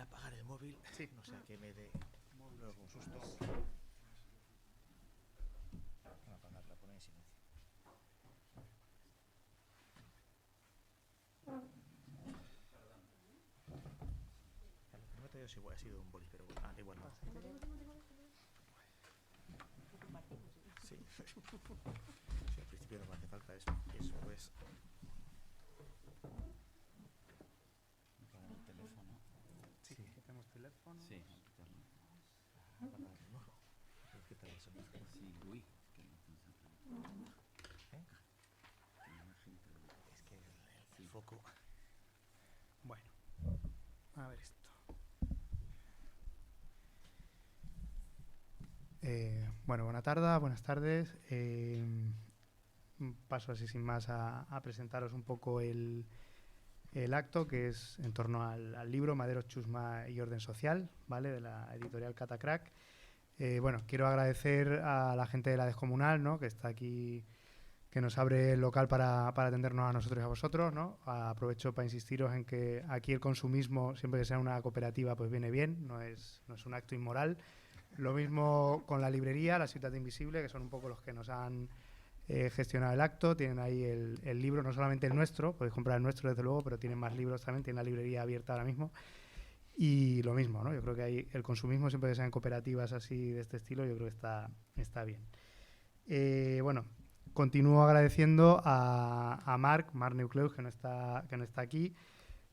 apagar el móvil, Sí. no sea que me dé luego un susto. Voy a apagarla, poner en silencio. Lo que me he traído ha sido un boli, pero bueno, igual no. Sí. Sí, al principio no me hace falta eso. Y eso pues... Para el teléfono. Sí, tenemos teléfono. Sí, apagar de nuevo. ¿Qué tal eso? sí, uy, que no funciona. ¿Eh? Que la imagen, pero Es que el sí. foco... Bueno, a ver esto. Bueno, buenas tardes. Paso así sin más a presentaros un poco el acto, que es en torno al libro Maderos, Chusma y Orden Social, ¿vale?, de la editorial Catacrack. Bueno, quiero agradecer a la gente de la Descomunal, ¿no?, que está aquí, que nos abre el local para atendernos a nosotros y a vosotros, ¿no? Aprovecho para insistiros en que aquí el consumismo, siempre que sea una cooperativa, pues viene bien, no es un acto inmoral. Lo mismo con la librería, La Ciudad Invisible, que son un poco los que nos han gestionado el acto. Tienen ahí el libro, no solamente el nuestro, podéis comprar el nuestro desde luego, pero tienen más libros también, tienen la librería abierta ahora mismo. Y lo mismo, ¿no? Yo creo que ahí el consumismo, siempre que sean cooperativas así de este estilo, yo creo que está bien. Bueno, continúo agradeciendo a Marc Neucleus, que no está aquí,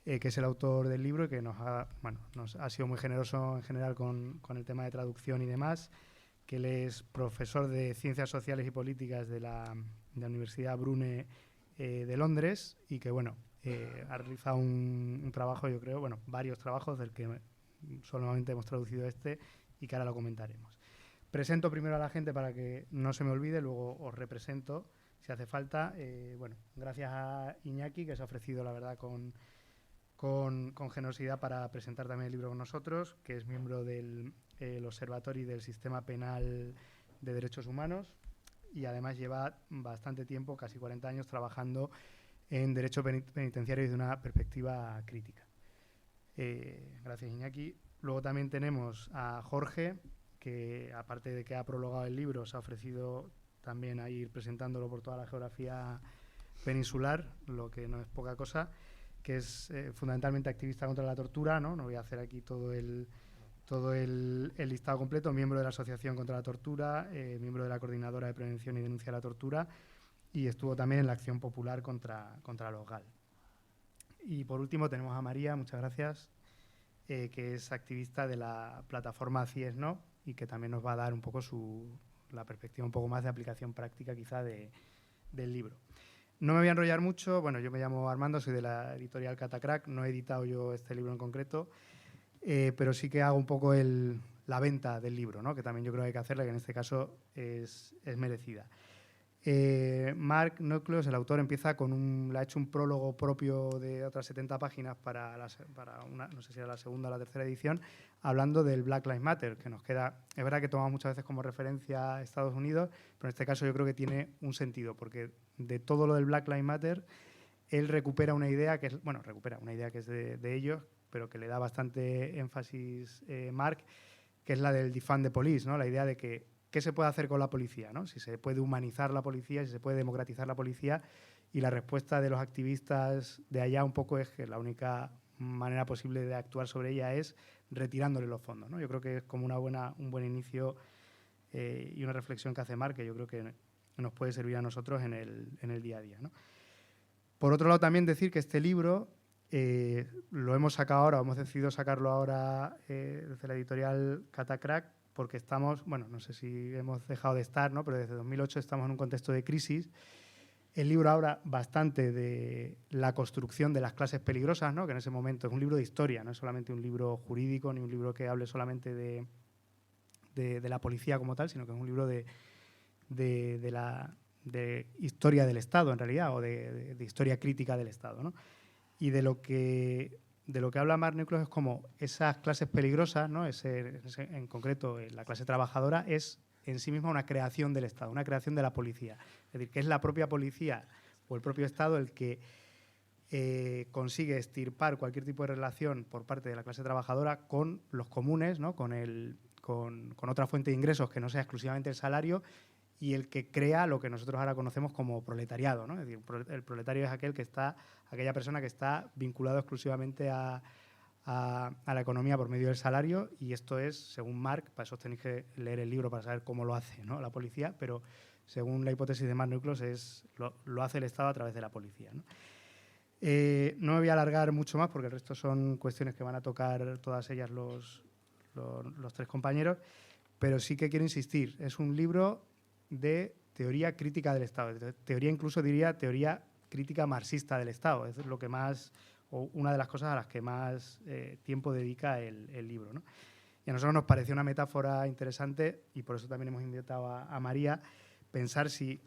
que es el autor del libro y que nos ha sido muy generoso en general con el tema de traducción y demás, que él es profesor de Ciencias Sociales y Políticas de la Universidad Brune de Londres y que, bueno, ha realizado un trabajo, yo creo, bueno, varios trabajos del que solamente hemos traducido este y que ahora lo comentaremos. Presento primero a la gente para que no se me olvide, luego os represento si hace falta. Bueno, gracias a Iñaki, que se ha ofrecido, la verdad, con generosidad para presentar también el libro con nosotros, que es miembro del Observatorio del Sistema Penal de Derechos Humanos y además lleva bastante tiempo, casi 40 años, trabajando en derecho penitenciario desde una perspectiva crítica. Gracias, Iñaki. Luego también tenemos a Jorge, que aparte de que ha prologado el libro, se ha ofrecido también a ir presentándolo por toda la geografía peninsular, lo que no es poca cosa, que es fundamentalmente activista contra la tortura, ¿no? No voy a hacer aquí todo el listado completo, miembro de la Asociación contra la Tortura, miembro de la Coordinadora de Prevención y Denuncia de la Tortura y estuvo también en la Acción Popular contra los GAL. Y por último tenemos a María, muchas gracias, que es activista de la plataforma CIES No y que también nos va a dar un poco la perspectiva un poco más de aplicación práctica quizá del libro. No me voy a enrollar mucho. Bueno, yo me llamo Armando, soy de la editorial Catacrack. No he editado yo este libro en concreto, pero sí que hago un poco la venta del libro, ¿no?, que también yo creo que hay que hacerla, que en este caso es merecida. Marc Neucleus, el autor, empieza le ha hecho un prólogo propio de otras 70 páginas para una, no sé si era la segunda o la tercera edición, hablando del Black Lives Matter, que nos queda, es verdad que tomamos muchas veces como referencia a Estados Unidos, pero en este caso yo creo que tiene un sentido, porque de todo lo del Black Lives Matter, él recupera una idea que es, bueno, que es de ellos, pero que le da bastante énfasis Marc, que es la del defund the police, ¿no?, la idea de que ¿qué se puede hacer con la policía, ¿no?, si se puede humanizar la policía, si se puede democratizar la policía. Y la respuesta de los activistas de allá un poco es que la única manera posible de actuar sobre ella es retirándole los fondos, ¿no? Yo creo que es como un buen inicio y una reflexión que hace Marc, que yo creo que nos puede servir a nosotros en el día a día, ¿no? Por otro lado, también decir que este libro lo hemos sacado ahora, hemos decidido sacarlo ahora desde la editorial Catacrack, porque estamos, bueno, no sé si hemos dejado de estar, ¿no?, pero desde 2008 estamos en un contexto de crisis. El libro habla bastante de la construcción de las clases peligrosas, ¿no?, que en ese momento es un libro de historia, no es solamente un libro jurídico ni un libro que hable solamente de la policía como tal, sino que es un libro de historia del Estado, en realidad, o de historia crítica del Estado, ¿no? Y de lo que habla Marc Neucleus es como esas clases peligrosas, ¿no?, en concreto la clase trabajadora, es en sí misma una creación del Estado, una creación de la policía. Es decir, que es la propia policía o el propio Estado el que consigue extirpar cualquier tipo de relación por parte de la clase trabajadora con los comunes, ¿no? con otra fuente de ingresos que no sea exclusivamente el salario, y el que crea lo que nosotros ahora conocemos como proletariado, ¿no? Es decir, el proletario es aquella persona que está vinculado exclusivamente a la economía por medio del salario, y esto es, según Marx, para eso tenéis que leer el libro para saber cómo lo hace, ¿no? La policía, pero según la hipótesis de Marx Núcleos lo hace el Estado a través de la policía, ¿no? No me voy a alargar mucho más porque el resto son cuestiones que van a tocar todas ellas los tres compañeros, pero sí que quiero insistir, es un libro de teoría crítica del Estado, teoría, incluso diría teoría crítica marxista del Estado, es lo que más, o una de las cosas a las que más tiempo dedica el libro, ¿no? Y a nosotros nos pareció una metáfora interesante, y por eso también hemos invitado a María, pensar si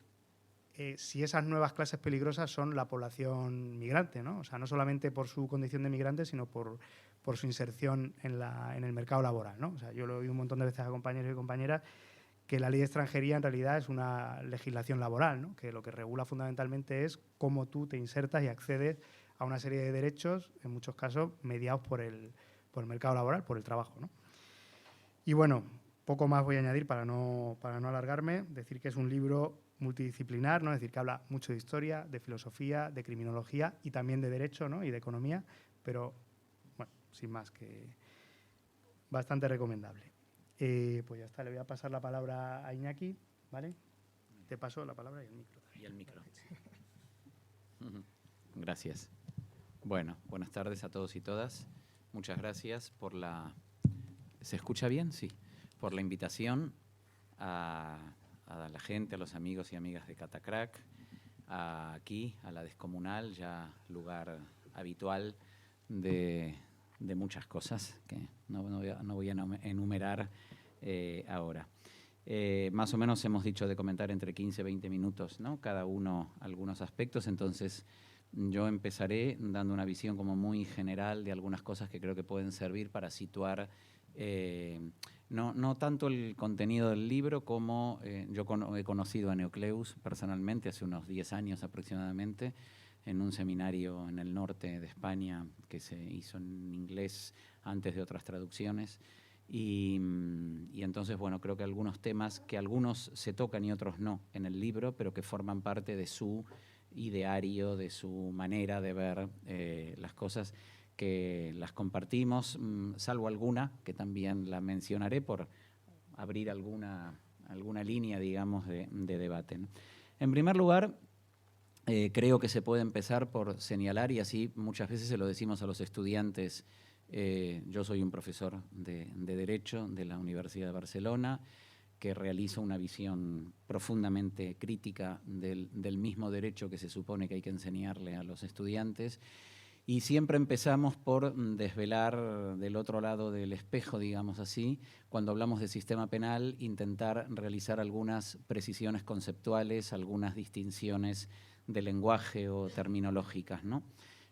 esas nuevas clases peligrosas son la población migrante, ¿no? O sea, no solamente por su condición de migrante, sino por su inserción en el mercado laboral, ¿no? O sea, yo lo he oído un montón de veces a compañeros y compañeras que la ley de extranjería en realidad es una legislación laboral, ¿no? Que lo que regula fundamentalmente es cómo tú te insertas y accedes a una serie de derechos, en muchos casos mediados por el mercado laboral, por el trabajo, ¿no? Y bueno, poco más voy a añadir para no alargarme, decir que es un libro multidisciplinar, ¿no? Es decir, que habla mucho de historia, de filosofía, de criminología y también de derecho, ¿no? Y de economía, pero bueno, sin más, que bastante recomendable. Pues ya está, le voy a pasar la palabra a Iñaki, ¿vale? Te paso la palabra y el micro. Y el micro. Gracias. Bueno, buenas tardes a todos y todas. Muchas gracias por la... ¿Se escucha bien? Sí. Por la invitación a la gente, a los amigos y amigas de Catacrack, aquí, a la Descomunal, ya lugar habitual de muchas cosas que no voy a enumerar ahora. Más o menos hemos dicho de comentar entre 15 y 20 minutos, ¿no? Cada uno algunos aspectos, entonces yo empezaré dando una visión como muy general de algunas cosas que creo que pueden servir para situar no tanto el contenido del libro como yo he conocido a Neocleus personalmente hace unos 10 años aproximadamente en un seminario en el norte de España que se hizo en inglés antes de otras traducciones. Y entonces, bueno, creo que algunos temas que algunos se tocan y otros no en el libro, pero que forman parte de su ideario, de su manera de ver las cosas, que las compartimos, salvo alguna, que también la mencionaré por abrir alguna línea, digamos, de debate, ¿no? En primer lugar, creo que se puede empezar por señalar, y así muchas veces se lo decimos a los estudiantes. Yo soy un profesor de Derecho de la Universidad de Barcelona que realiza una visión profundamente crítica del mismo derecho que se supone que hay que enseñarle a los estudiantes, y siempre empezamos por desvelar del otro lado del espejo, digamos así, cuando hablamos de sistema penal, intentar realizar algunas precisiones conceptuales, algunas distinciones de lenguaje o terminológicas, ¿no?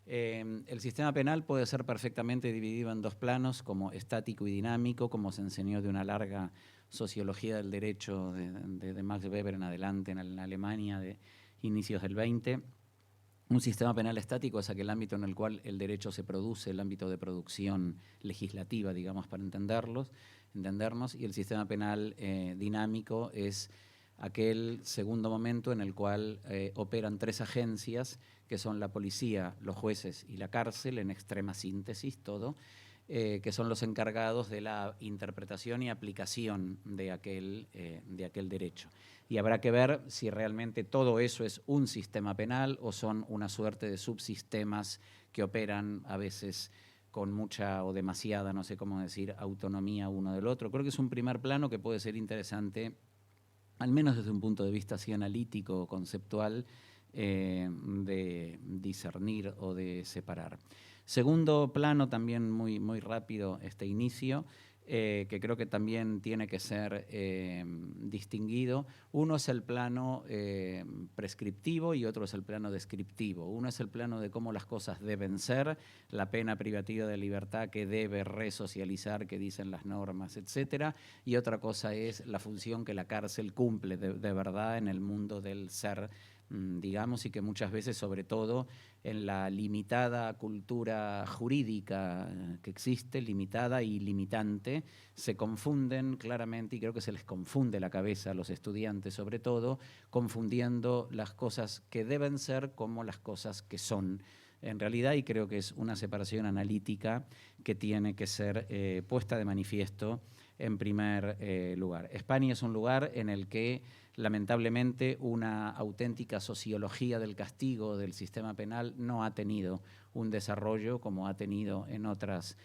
El sistema penal puede ser perfectamente dividido en dos planos, como estático y dinámico, como se enseñó de una larga sociología del derecho de Max Weber en adelante en Alemania de inicios del 20. Un sistema penal estático es aquel ámbito en el cual el derecho se produce, el ámbito de producción legislativa, digamos, para entendernos, y el sistema penal dinámico es aquel segundo momento en el cual operan tres agencias, que son la policía, los jueces y la cárcel, en extrema síntesis todo, que son los encargados de la interpretación y aplicación de aquel derecho. Y habrá que ver si realmente todo eso es un sistema penal o son una suerte de subsistemas que operan a veces con mucha o demasiada, no sé cómo decir, autonomía uno del otro. Creo que es un primer plano que puede ser interesante, al menos desde un punto de vista así analítico o conceptual, de discernir o de separar. Segundo plano, también muy, muy rápido este inicio, que creo que también tiene que ser distinguido. Uno es el plano prescriptivo y otro es el plano descriptivo. Uno es el plano de cómo las cosas deben ser, la pena privativa de libertad que debe resocializar, que dicen las normas, etcétera. Y otra cosa es la función que la cárcel cumple de verdad en el mundo del ser digamos, y que muchas veces, sobre todo en la limitada cultura jurídica que existe, limitada y limitante, se confunden claramente, y creo que se les confunde la cabeza a los estudiantes sobre todo, confundiendo las cosas que deben ser como las cosas que son en realidad, y creo que es una separación analítica que tiene que ser puesta de manifiesto en primer lugar. España es un lugar en el que lamentablemente una auténtica sociología del castigo del sistema penal no ha tenido un desarrollo como ha tenido en otras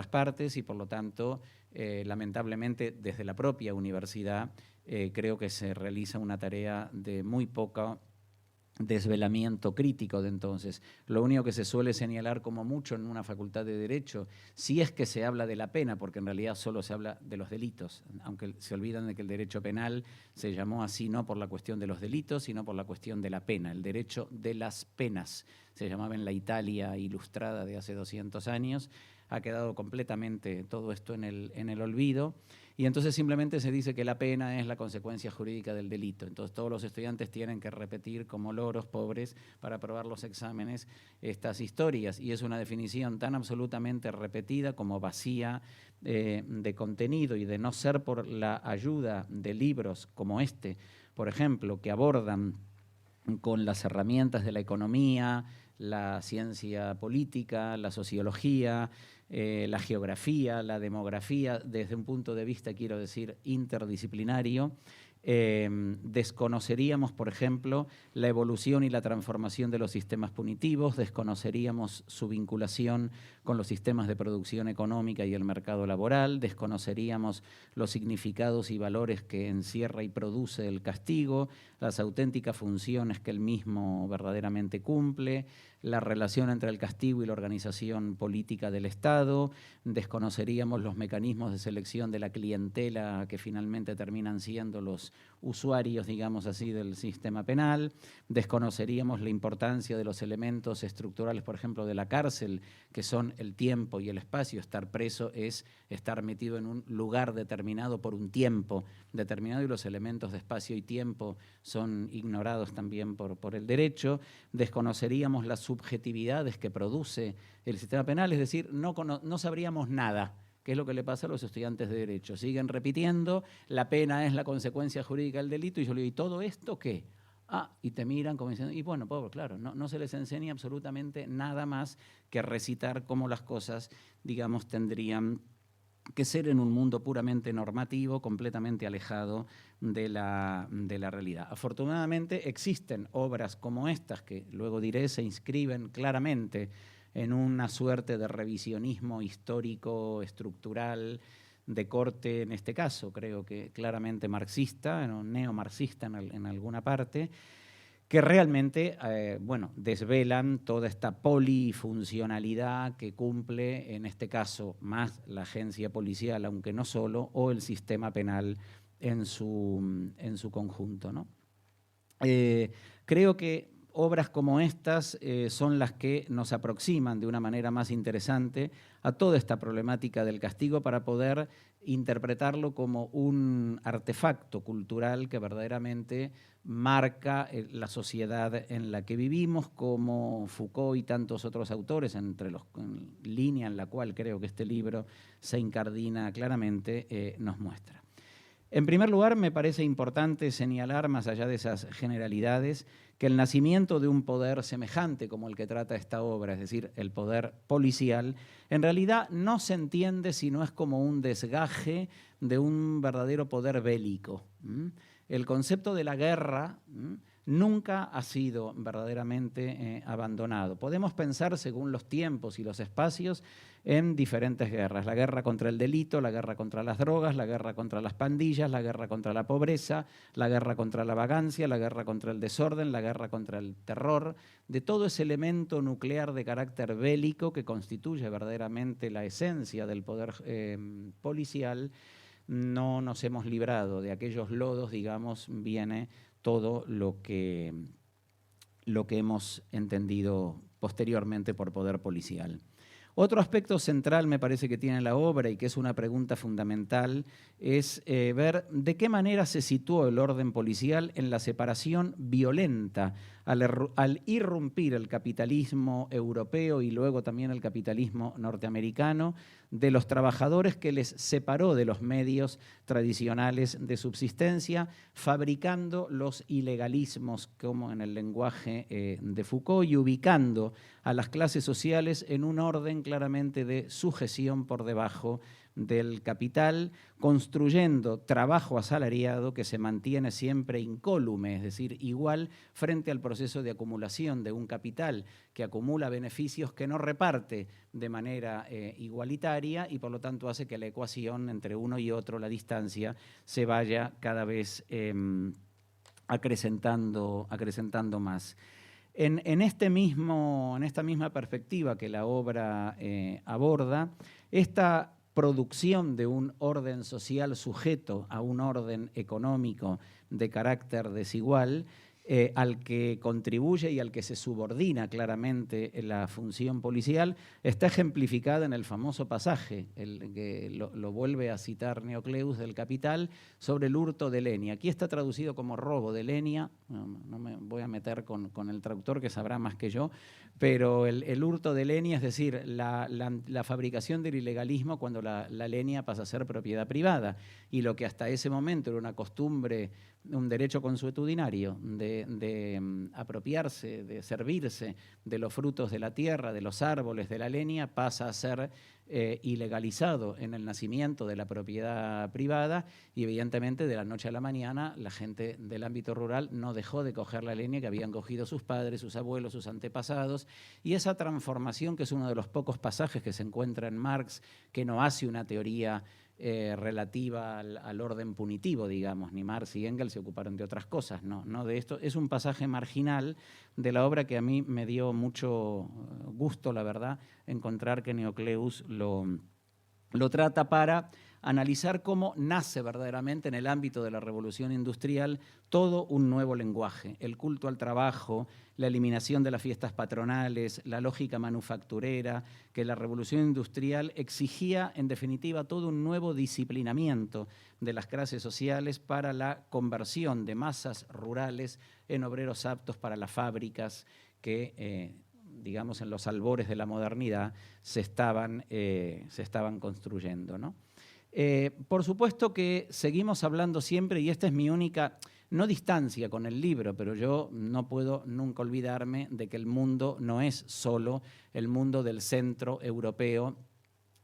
partes, y por lo tanto lamentablemente desde la propia universidad creo que se realiza una tarea de muy poca desvelamiento crítico de entonces. Lo único que se suele señalar como mucho en una facultad de Derecho, si es que se habla de la pena, porque en realidad solo se habla de los delitos, aunque se olvidan de que el derecho penal se llamó así no por la cuestión de los delitos, sino por la cuestión de la pena, el derecho de las penas. Se llamaba en la Italia ilustrada de hace 200 años, ha quedado completamente todo esto en el olvido. Y entonces simplemente se dice que la pena es la consecuencia jurídica del delito. Entonces todos los estudiantes tienen que repetir como loros pobres para aprobar los exámenes estas historias. Y es una definición tan absolutamente repetida como vacía de contenido, y de no ser por la ayuda de libros como este, por ejemplo, que abordan con las herramientas de la economía, la ciencia política, la sociología, la geografía, la demografía, desde un punto de vista, quiero decir, interdisciplinario, desconoceríamos, por ejemplo, la evolución y la transformación de los sistemas punitivos, desconoceríamos su vinculación con los sistemas de producción económica y el mercado laboral, desconoceríamos los significados y valores que encierra y produce el castigo, las auténticas funciones que el mismo verdaderamente cumple, la relación entre el castigo y la organización política del Estado, desconoceríamos los mecanismos de selección de la clientela que finalmente terminan siendo los usuarios, digamos así, del sistema penal, desconoceríamos la importancia de los elementos estructurales, por ejemplo, de la cárcel, que son el tiempo y el espacio. Estar preso es estar metido en un lugar determinado por un tiempo determinado, y los elementos de espacio y tiempo son ignorados también por el derecho. Desconoceríamos las subjetividades que produce el sistema penal, es decir, no sabríamos nada, que es lo que le pasa a los estudiantes de Derecho. Siguen repitiendo, la pena es la consecuencia jurídica del delito, y yo le digo, ¿y todo esto qué? Y te miran como diciendo, y bueno, pobre, claro, no se les enseña absolutamente nada más que recitar cómo las cosas, digamos, tendrían que ser en un mundo puramente normativo, completamente alejado de la realidad. Afortunadamente existen obras como estas, que luego diré se inscriben claramente en una suerte de revisionismo histórico, estructural, de corte, en este caso, creo que claramente marxista, neomarxista en alguna parte, que realmente desvelan toda esta polifuncionalidad que cumple, en este caso, más la agencia policial, aunque no solo, o el sistema penal en su conjunto, ¿no? Creo que obras como estas son las que nos aproximan de una manera más interesante a toda esta problemática del castigo, para poder interpretarlo como un artefacto cultural que verdaderamente marca la sociedad en la que vivimos, como Foucault y tantos otros autores, en línea en la cual creo que este libro se incardina claramente, nos muestra. En primer lugar, me parece importante señalar, más allá de esas generalidades, que el nacimiento de un poder semejante como el que trata esta obra, es decir, el poder policial, en realidad no se entiende si no es como un desgaje de un verdadero poder bélico. El concepto de la guerra nunca ha sido verdaderamente abandonado. Podemos pensar, según los tiempos y los espacios, en diferentes guerras. La guerra contra el delito, la guerra contra las drogas, la guerra contra las pandillas, la guerra contra la pobreza, la guerra contra la vagancia, la guerra contra el desorden, la guerra contra el terror, de todo ese elemento nuclear de carácter bélico que constituye verdaderamente la esencia del poder policial. No nos hemos librado de aquellos lodos, digamos, viene todo lo que hemos entendido posteriormente por poder policial. Otro aspecto central me parece que tiene la obra y que es una pregunta fundamental es ver de qué manera se situó el orden policial en la separación violenta al irrumpir el capitalismo europeo y luego también el capitalismo norteamericano de los trabajadores, que les separó de los medios tradicionales de subsistencia, fabricando los ilegalismos, como en el lenguaje de Foucault, y ubicando a las clases sociales en un orden claramente de sujeción por debajo del capital, construyendo trabajo asalariado que se mantiene siempre incólume, es decir, igual frente al proceso de acumulación de un capital que acumula beneficios que no reparte de manera igualitaria y por lo tanto hace que la ecuación entre uno y otro, la distancia, se vaya cada vez acrecentando más. En esta misma perspectiva que la obra aborda, esta producción de un orden social sujeto a un orden económico de carácter desigual, al que contribuye y al que se subordina claramente la función policial, está ejemplificada en el famoso pasaje, el que lo vuelve a citar Neocleus del Capital, sobre el hurto de lenia. Aquí está traducido como robo de lenia, no me voy a meter con el traductor que sabrá más que yo, pero el hurto de lenia, es decir, la fabricación del ilegalismo cuando la lenia pasa a ser propiedad privada, y lo que hasta ese momento era una costumbre, un derecho consuetudinario de apropiarse, de servirse de los frutos de la tierra, de los árboles, de la leña, pasa a ser ilegalizado en el nacimiento de la propiedad privada, y evidentemente de la noche a la mañana la gente del ámbito rural no dejó de coger la leña que habían cogido sus padres, sus abuelos, sus antepasados, y esa transformación, que es uno de los pocos pasajes que se encuentra en Marx, que no hace una teoría relativa al orden punitivo, digamos, ni Marx y Engels se ocuparon de otras cosas, no de esto. Es un pasaje marginal de la obra que a mí me dio mucho gusto, la verdad, encontrar que Neocleus lo trata para analizar cómo nace verdaderamente en el ámbito de la revolución industrial todo un nuevo lenguaje, el culto al trabajo, la eliminación de las fiestas patronales, la lógica manufacturera, que la revolución industrial exigía en definitiva todo un nuevo disciplinamiento de las clases sociales para la conversión de masas rurales en obreros aptos para las fábricas que digamos, en los albores de la modernidad se estaban construyendo, ¿no? Por supuesto que seguimos hablando siempre, y esta es mi única, no distancia con el libro, pero yo no puedo nunca olvidarme de que el mundo no es solo el mundo del centro europeo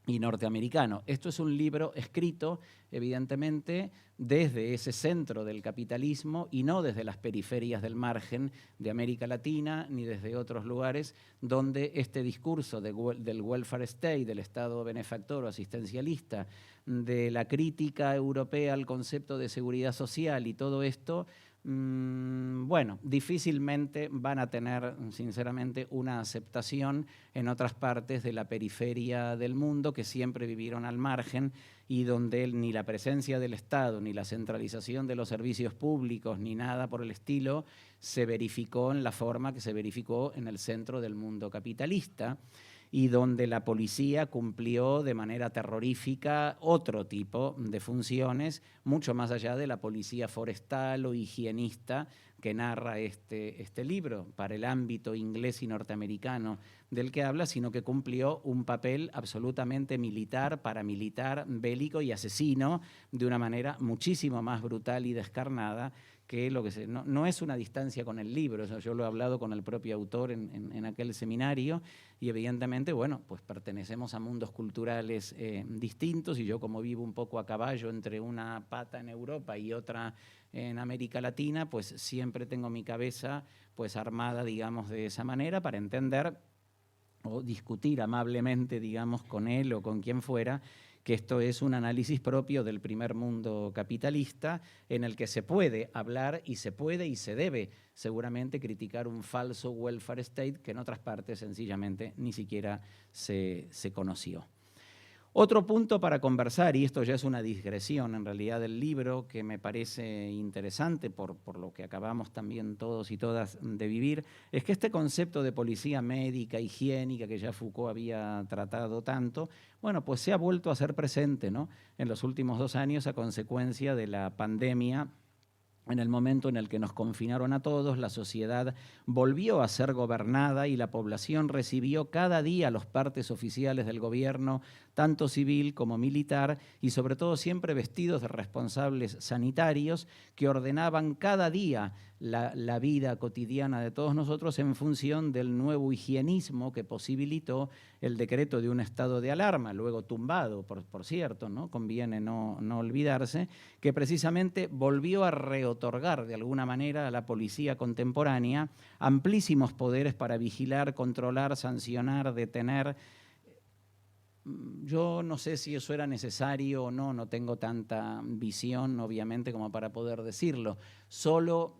y norteamericano. Esto es un libro escrito, evidentemente, desde ese centro del capitalismo y no desde las periferias del margen de América Latina ni desde otros lugares donde este discurso del welfare state, del Estado benefactor o asistencialista, de la crítica europea al concepto de seguridad social y todo esto, bueno, difícilmente van a tener, sinceramente, una aceptación en otras partes de la periferia del mundo, que siempre vivieron al margen y donde ni la presencia del Estado, ni la centralización de los servicios públicos, ni nada por el estilo, se verificó en la forma que se verificó en el centro del mundo capitalista, y donde la policía cumplió de manera terrorífica otro tipo de funciones, mucho más allá de la policía forestal o higienista que narra este libro para el ámbito inglés y norteamericano del que habla, sino que cumplió un papel absolutamente militar, paramilitar, bélico y asesino de una manera muchísimo más brutal y descarnada que lo que no es una distancia con el libro. Eso yo lo he hablado con el propio autor en aquel seminario, y evidentemente, bueno, pues pertenecemos a mundos culturales distintos, y yo, como vivo un poco a caballo entre una pata en Europa y otra en América Latina, pues siempre tengo mi cabeza pues armada, digamos, de esa manera para entender o discutir amablemente, digamos, con él o con quien fuera, que esto es un análisis propio del primer mundo capitalista, en el que se puede hablar y se puede y se debe seguramente criticar un falso welfare state que en otras partes sencillamente ni siquiera se conoció. Otro punto para conversar, y esto ya es una digresión en realidad del libro, que me parece interesante por lo que acabamos también todos y todas de vivir, es que este concepto de policía médica, higiénica, que ya Foucault había tratado tanto, bueno, pues se ha vuelto a ser presente, ¿no?, en los últimos 2 años a consecuencia de la pandemia. En el momento en el que nos confinaron a todos, la sociedad volvió a ser gobernada y la población recibió cada día los partes oficiales del gobierno, tanto civil como militar, y sobre todo siempre vestidos de responsables sanitarios que ordenaban cada día la vida cotidiana de todos nosotros en función del nuevo higienismo que posibilitó el decreto de un estado de alarma, luego tumbado, por cierto, ¿no?, conviene no olvidarse, que precisamente volvió a reotorgar de alguna manera a la policía contemporánea amplísimos poderes para vigilar, controlar, sancionar, detener. Yo no sé si eso era necesario o no, no tengo tanta visión, obviamente, como para poder decirlo. Solo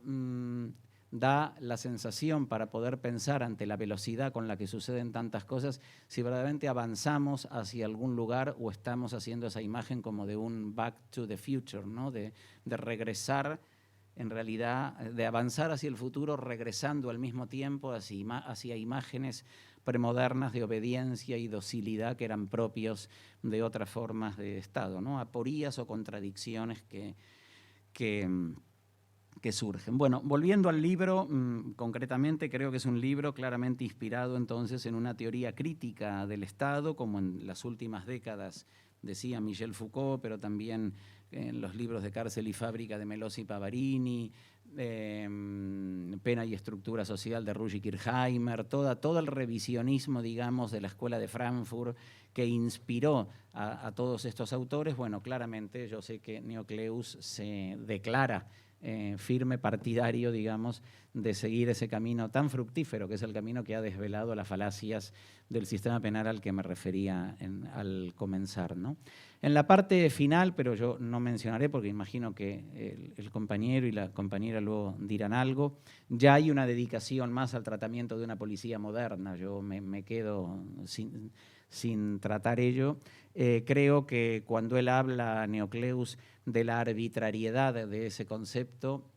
da la sensación para poder pensar ante la velocidad con la que suceden tantas cosas, si verdaderamente avanzamos hacia algún lugar o estamos haciendo esa imagen como de un back to the future, ¿no?, de regresar, en realidad, de avanzar hacia el futuro regresando al mismo tiempo hacia imágenes premodernas de obediencia y docilidad que eran propios de otras formas de Estado, ¿no?, aporías o contradicciones que surgen. Bueno, volviendo al libro, concretamente creo que es un libro claramente inspirado entonces en una teoría crítica del Estado, como en las últimas décadas decía Michel Foucault, pero también en los libros de Cárcel y Fábrica de Melosi y Pavarini, Pena y estructura social de Ruy y Kirchheimer, todo el revisionismo, digamos, de la Escuela de Frankfurt que inspiró a todos estos autores. Bueno, claramente yo sé que Neocleus se declara firme partidario, digamos, de seguir ese camino tan fructífero, que es el camino que ha desvelado las falacias del sistema penal al que me refería al comenzar, ¿no? En la parte final, pero yo no mencionaré porque imagino que el compañero y la compañera luego dirán algo, ya hay una dedicación más al tratamiento de una policía moderna. Yo me quedo sin tratar ello. Creo que cuando él habla, Neocleus, de la arbitrariedad de ese concepto,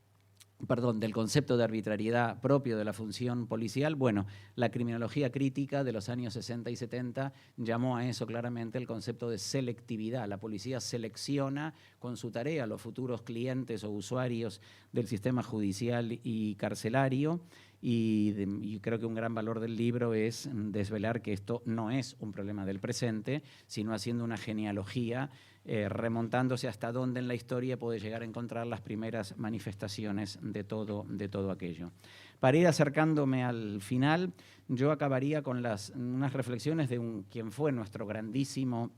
del concepto de arbitrariedad propio de la función policial, bueno, la criminología crítica de los años 60 y 70 llamó a eso claramente el concepto de selectividad. La policía selecciona con su tarea los futuros clientes o usuarios del sistema judicial y carcelario, y creo que un gran valor del libro es desvelar que esto no es un problema del presente, sino haciendo una genealogía, remontándose hasta dónde en la historia puede llegar a encontrar las primeras manifestaciones de todo aquello. Para ir acercándome al final, yo acabaría con unas reflexiones de quien fue nuestro grandísimo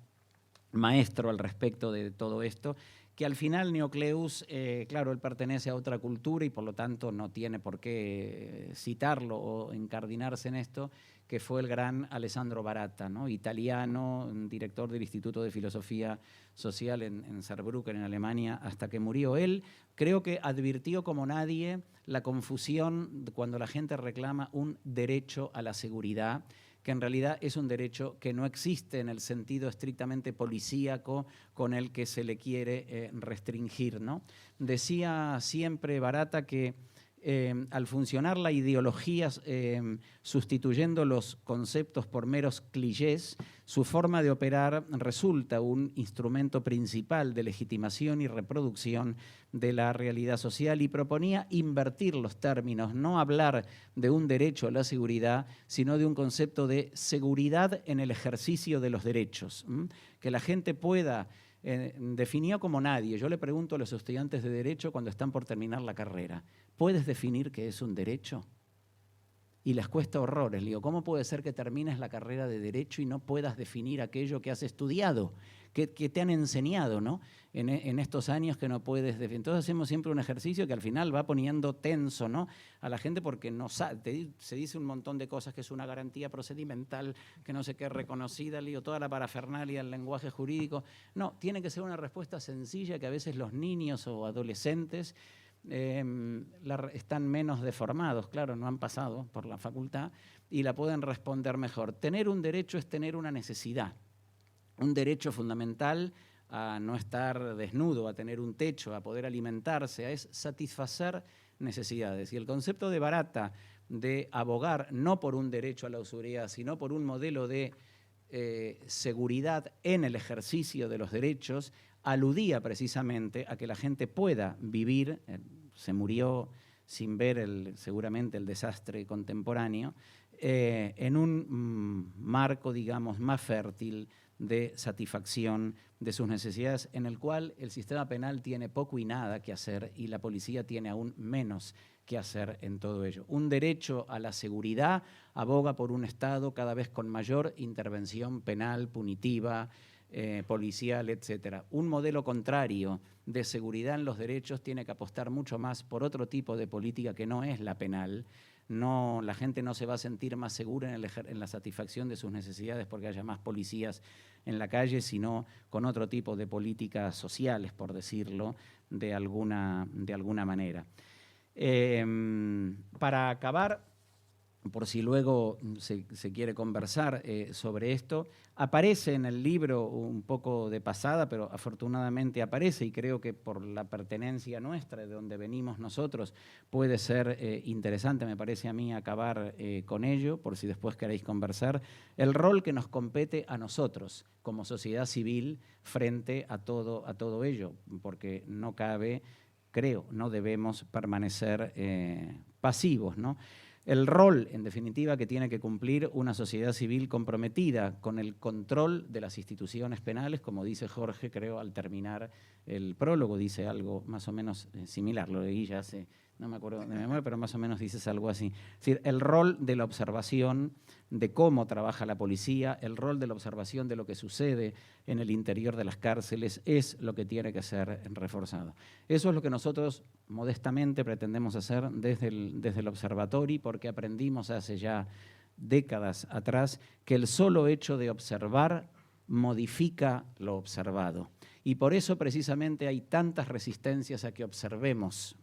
maestro al respecto de todo esto, que al final Neocleus, claro, él pertenece a otra cultura y por lo tanto no tiene por qué citarlo o encardinarse en esto, que fue el gran Alessandro Baratta, ¿no?, italiano, director del Instituto de Filosofía Social en Saarbrücken, en Alemania, hasta que murió. Él creo que advirtió como nadie la confusión cuando la gente reclama un derecho a la seguridad, que en realidad es un derecho que no existe en el sentido estrictamente policíaco con el que se le quiere restringir, ¿no? Decía siempre Baratta que al funcionar la ideología sustituyendo los conceptos por meros clichés, su forma de operar resulta un instrumento principal de legitimación y reproducción de la realidad social, y proponía invertir los términos, no hablar de un derecho a la seguridad, sino de un concepto de seguridad en el ejercicio de los derechos, que la gente pueda, definió como nadie. Yo le pregunto a los estudiantes de Derecho cuando están por terminar la carrera, ¿puedes definir qué es un derecho? Y les cuesta horrores. Le digo, ¿cómo puede ser que termines la carrera de Derecho y no puedas definir aquello que has estudiado, que te han enseñado, ¿no?, en estos años que no puedes definir? Entonces hacemos siempre un ejercicio que al final va poniendo tenso, ¿no?, a la gente porque no sabe, se dice un montón de cosas, que es una garantía procedimental, que no sé qué, reconocida, le digo, toda la parafernalia del lenguaje jurídico. No, tiene que ser una respuesta sencilla que a veces los niños o adolescentes están menos deformados, claro, no han pasado por la facultad y la pueden responder mejor. Tener un derecho es tener una necesidad. un derecho fundamental a no estar desnudo, a tener un techo, a poder alimentarse, es satisfacer necesidades. Y el concepto de Bharata, de abogar no por un derecho a la usuriedad, sino por un modelo de seguridad en el ejercicio de los derechos, aludía precisamente a que la gente pueda vivir, se murió sin ver seguramente el desastre contemporáneo, en un marco, digamos, más fértil de satisfacción de sus necesidades, en el cual el sistema penal tiene poco y nada que hacer y la policía tiene aún menos que hacer en todo ello. Un derecho a la seguridad aboga por un Estado cada vez con mayor intervención penal, punitiva, policial, etc. Un modelo contrario de seguridad en los derechos tiene que apostar mucho más por otro tipo de política que no es la penal. No, la gente no se va a sentir más segura en la satisfacción de sus necesidades porque haya más policías en la calle, sino con otro tipo de políticas sociales, por decirlo de alguna manera. Para acabar, por si luego se quiere conversar sobre esto, aparece en el libro un poco de pasada, pero afortunadamente aparece, y creo que por la pertenencia nuestra, de donde venimos nosotros, puede ser interesante, me parece a mí, acabar con ello, por si después queréis conversar, el rol que nos compete a nosotros como sociedad civil frente a todo ello, porque no cabe, creo, no debemos permanecer pasivos, ¿no? El rol, en definitiva, que tiene que cumplir una sociedad civil comprometida con el control de las instituciones penales, como dice Jorge, creo, al terminar el prólogo, dice algo más o menos similar, lo leí ya hace, no me acuerdo de memoria, pero más o menos dices algo así. Es decir, el rol de la observación de cómo trabaja la policía, el rol de la observación de lo que sucede en el interior de las cárceles es lo que tiene que ser reforzado. Eso es lo que nosotros modestamente pretendemos hacer desde el observatorio, porque aprendimos hace ya décadas atrás que el solo hecho de observar modifica lo observado. Y por eso precisamente hay tantas resistencias a que observemos.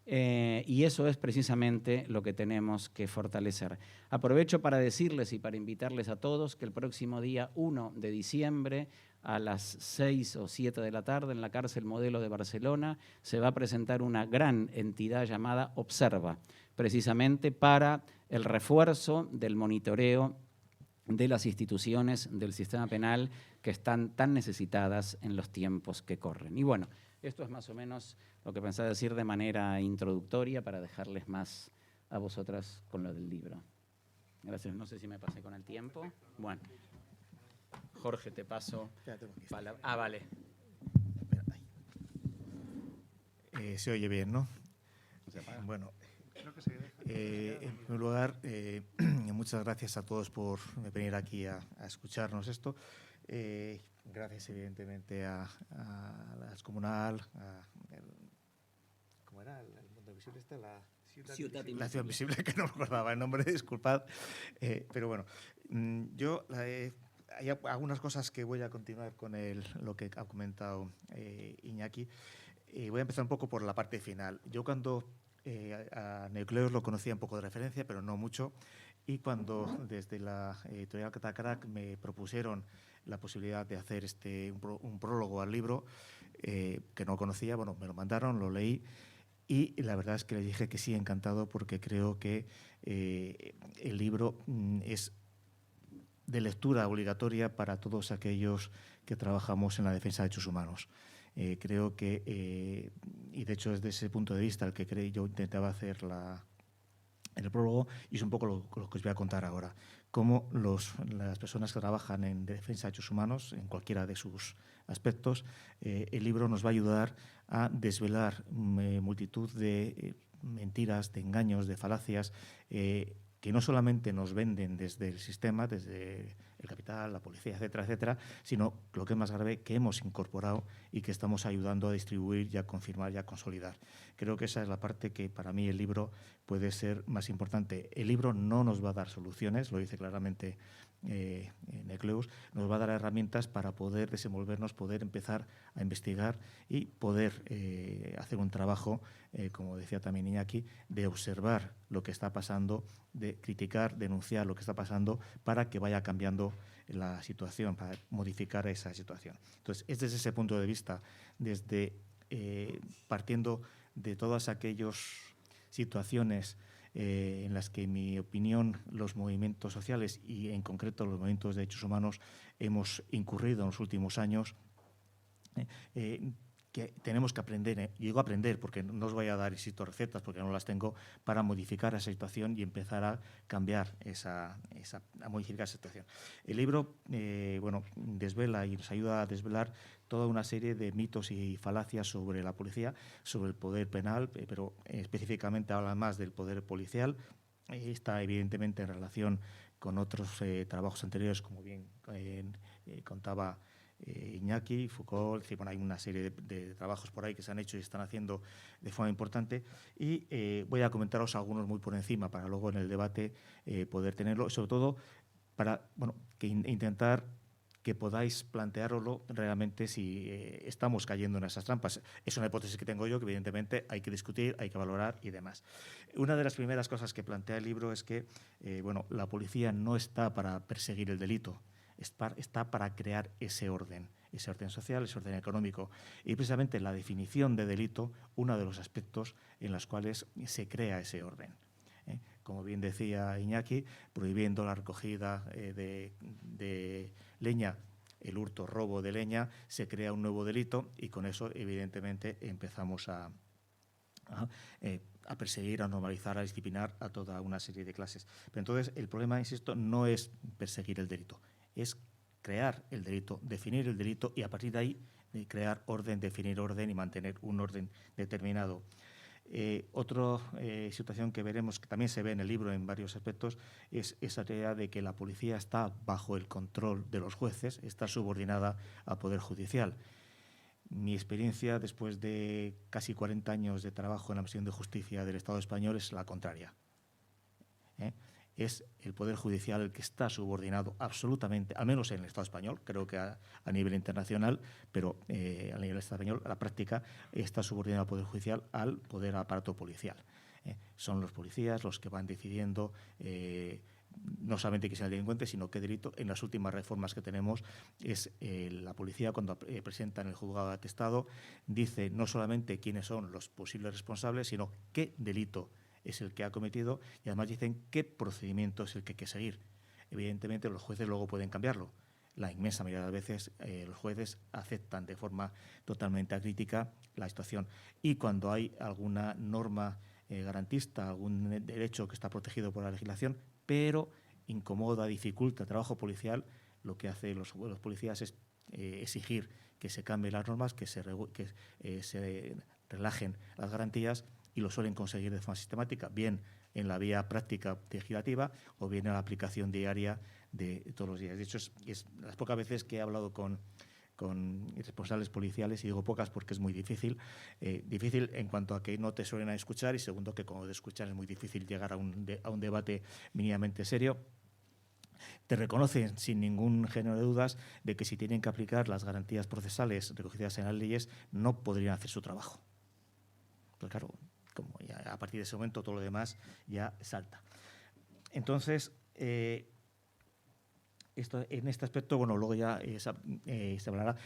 Y eso es precisamente lo que tenemos que fortalecer. Aprovecho para decirles y para invitarles a todos que el próximo día 1 de diciembre a las 6 o 7 de la tarde en la cárcel Modelo de Barcelona se va a presentar una gran entidad llamada Observa, precisamente para el refuerzo del monitoreo de las instituciones del sistema penal que están tan necesitadas en los tiempos que corren. Y bueno, esto es más o menos lo que pensaba decir de manera introductoria para dejarles más a vosotras con lo del libro. Gracias. No sé si me pasé con el tiempo. Bueno, Jorge, te paso palabra. Ah, vale. Se oye bien, ¿no? Bueno, en primer lugar, muchas gracias a todos por venir aquí a escucharnos esto. Gracias, evidentemente, a la Excomunal, ¿cómo era? ¿El mundo invisible este? La Ciudad Invisible, que no recordaba el nombre, disculpad. Pero bueno, hay algunas cosas que voy a continuar con lo que ha comentado Iñaki. Voy a empezar un poco por la parte final. Yo cuando a Neocleus lo conocía un poco de referencia, pero no mucho. Y cuando desde la editorial Catacrack me propusieron la posibilidad de hacer un prólogo al libro, que no conocía, bueno, me lo mandaron, lo leí y la verdad es que le dije que sí, encantado, porque creo que el libro es de lectura obligatoria para todos aquellos que trabajamos en la defensa de derechos humanos. Creo que, y de hecho es desde ese punto de vista el que yo intentaba hacer el prólogo, y es un poco lo que os voy a contar ahora. Cómo las personas que trabajan en defensa de derechos humanos, en cualquiera de sus aspectos, el libro nos va a ayudar a desvelar multitud de mentiras, de engaños, de falacias, que no solamente nos venden desde el sistema, desde el capital, la policía, etcétera, etcétera, sino, lo que es más grave, que hemos incorporado y que estamos ayudando a distribuir y a confirmar y a consolidar. Creo que esa es la parte que para mí el libro puede ser más importante. El libro no nos va a dar soluciones, lo dice claramente Neocleus, nos va a dar herramientas para poder desenvolvernos, poder empezar a investigar y poder hacer un trabajo, como decía también Iñaki, de observar lo que está pasando de criticar, denunciar lo que está pasando para que vaya cambiando la situación, para modificar esa situación. Entonces, es desde ese punto de vista, desde partiendo de todas aquellas situaciones en las que, en mi opinión, los movimientos sociales y, en concreto, los movimientos de derechos humanos hemos incurrido en los últimos años, que tenemos que aprender, y digo aprender porque no os voy a dar, insisto, recetas porque no las tengo, para modificar esa situación y empezar a cambiar a modificar esa situación. El libro desvela y nos ayuda a desvelar toda una serie de mitos y falacias sobre la policía, sobre el poder penal, pero específicamente habla más del poder policial. Está evidentemente en relación con otros trabajos anteriores, como bien contaba Iñaki, Foucault. Bueno, hay una serie de trabajos por ahí que se han hecho y están haciendo de forma importante, y voy a comentaros algunos muy por encima para luego en el debate poder tenerlo, sobre todo para intentar que podáis plantearlo realmente si estamos cayendo en esas trampas. Es una hipótesis que tengo yo, que evidentemente hay que discutir, hay que valorar y demás. Una de las primeras cosas que plantea el libro es que la policía no está para perseguir el delito, está para crear ese orden social, ese orden económico. Y precisamente la definición de delito, uno de los aspectos en los cuales se crea ese orden. Como bien decía Iñaki, prohibiendo la recogida de leña, el hurto, robo de leña, se crea un nuevo delito y con eso, evidentemente, empezamos a perseguir, a normalizar, a disciplinar a toda una serie de clases. Pero entonces el problema, insisto, no es perseguir el delito, es crear el delito, definir el delito y a partir de ahí crear orden, definir orden y mantener un orden determinado. Otra situación que veremos, que también se ve en el libro en varios aspectos, es esa idea de que la policía está bajo el control de los jueces, está subordinada al Poder Judicial. Mi experiencia, después de casi 40 años de trabajo en la Administración de Justicia del Estado español, es la contraria. Es el Poder Judicial el que está subordinado absolutamente, al menos en el Estado español, creo que a nivel internacional, pero a nivel del Estado español, a la práctica, está subordinado al Poder Judicial al poder aparato policial. Son los policías los que van decidiendo no solamente que sea el delincuente, sino qué delito. En las últimas reformas que tenemos es la policía, cuando presenta en el juzgado de atestado, dice no solamente quiénes son los posibles responsables, sino qué delito es el que ha cometido, y además dicen qué procedimiento es el que hay que seguir. Evidentemente los jueces luego pueden cambiarlo. La inmensa mayoría de las veces los jueces aceptan de forma totalmente acrítica la situación. Y cuando hay alguna norma garantista, algún derecho que está protegido por la legislación, pero incomoda, dificulta el trabajo policial, lo que hacen los policías es exigir que se cambien las normas, que se relajen las garantías, y lo suelen conseguir de forma sistemática, bien en la vía práctica legislativa o bien en la aplicación diaria de todos los días. De hecho, es las pocas veces que he hablado con responsables policiales, y digo pocas porque es muy difícil en cuanto a que no te suelen escuchar, y segundo, que cuando te escuchan es muy difícil llegar a un debate mínimamente serio. Te reconocen sin ningún género de dudas de que si tienen que aplicar las garantías procesales recogidas en las leyes, no podrían hacer su trabajo. Pues claro, como ya a partir de ese momento todo lo demás ya salta. Entonces, en este aspecto, luego ya se hablará.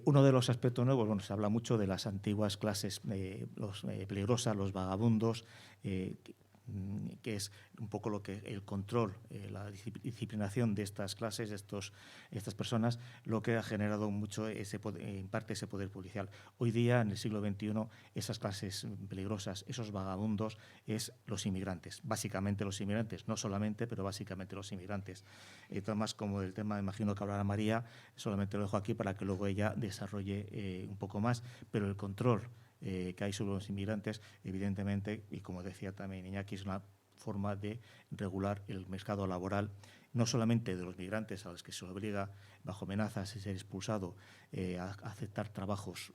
Uno de los aspectos nuevos, se habla mucho de las antiguas clases peligrosas, los vagabundos, que es un poco lo que el control, la disciplinación de estas clases, de estas personas, lo que ha generado mucho en parte ese poder policial. Hoy día, en el siglo XXI, esas clases peligrosas, esos vagabundos, es los inmigrantes, básicamente los inmigrantes, no solamente, pero básicamente los inmigrantes. Más como del tema, imagino que hablará María, solamente lo dejo aquí para que luego ella desarrolle un poco más, pero el control que hay sobre los inmigrantes, evidentemente, y como decía también Iñaki, es una forma de regular el mercado laboral, no solamente de los migrantes a los que se obliga bajo amenazas de ser expulsado a aceptar trabajos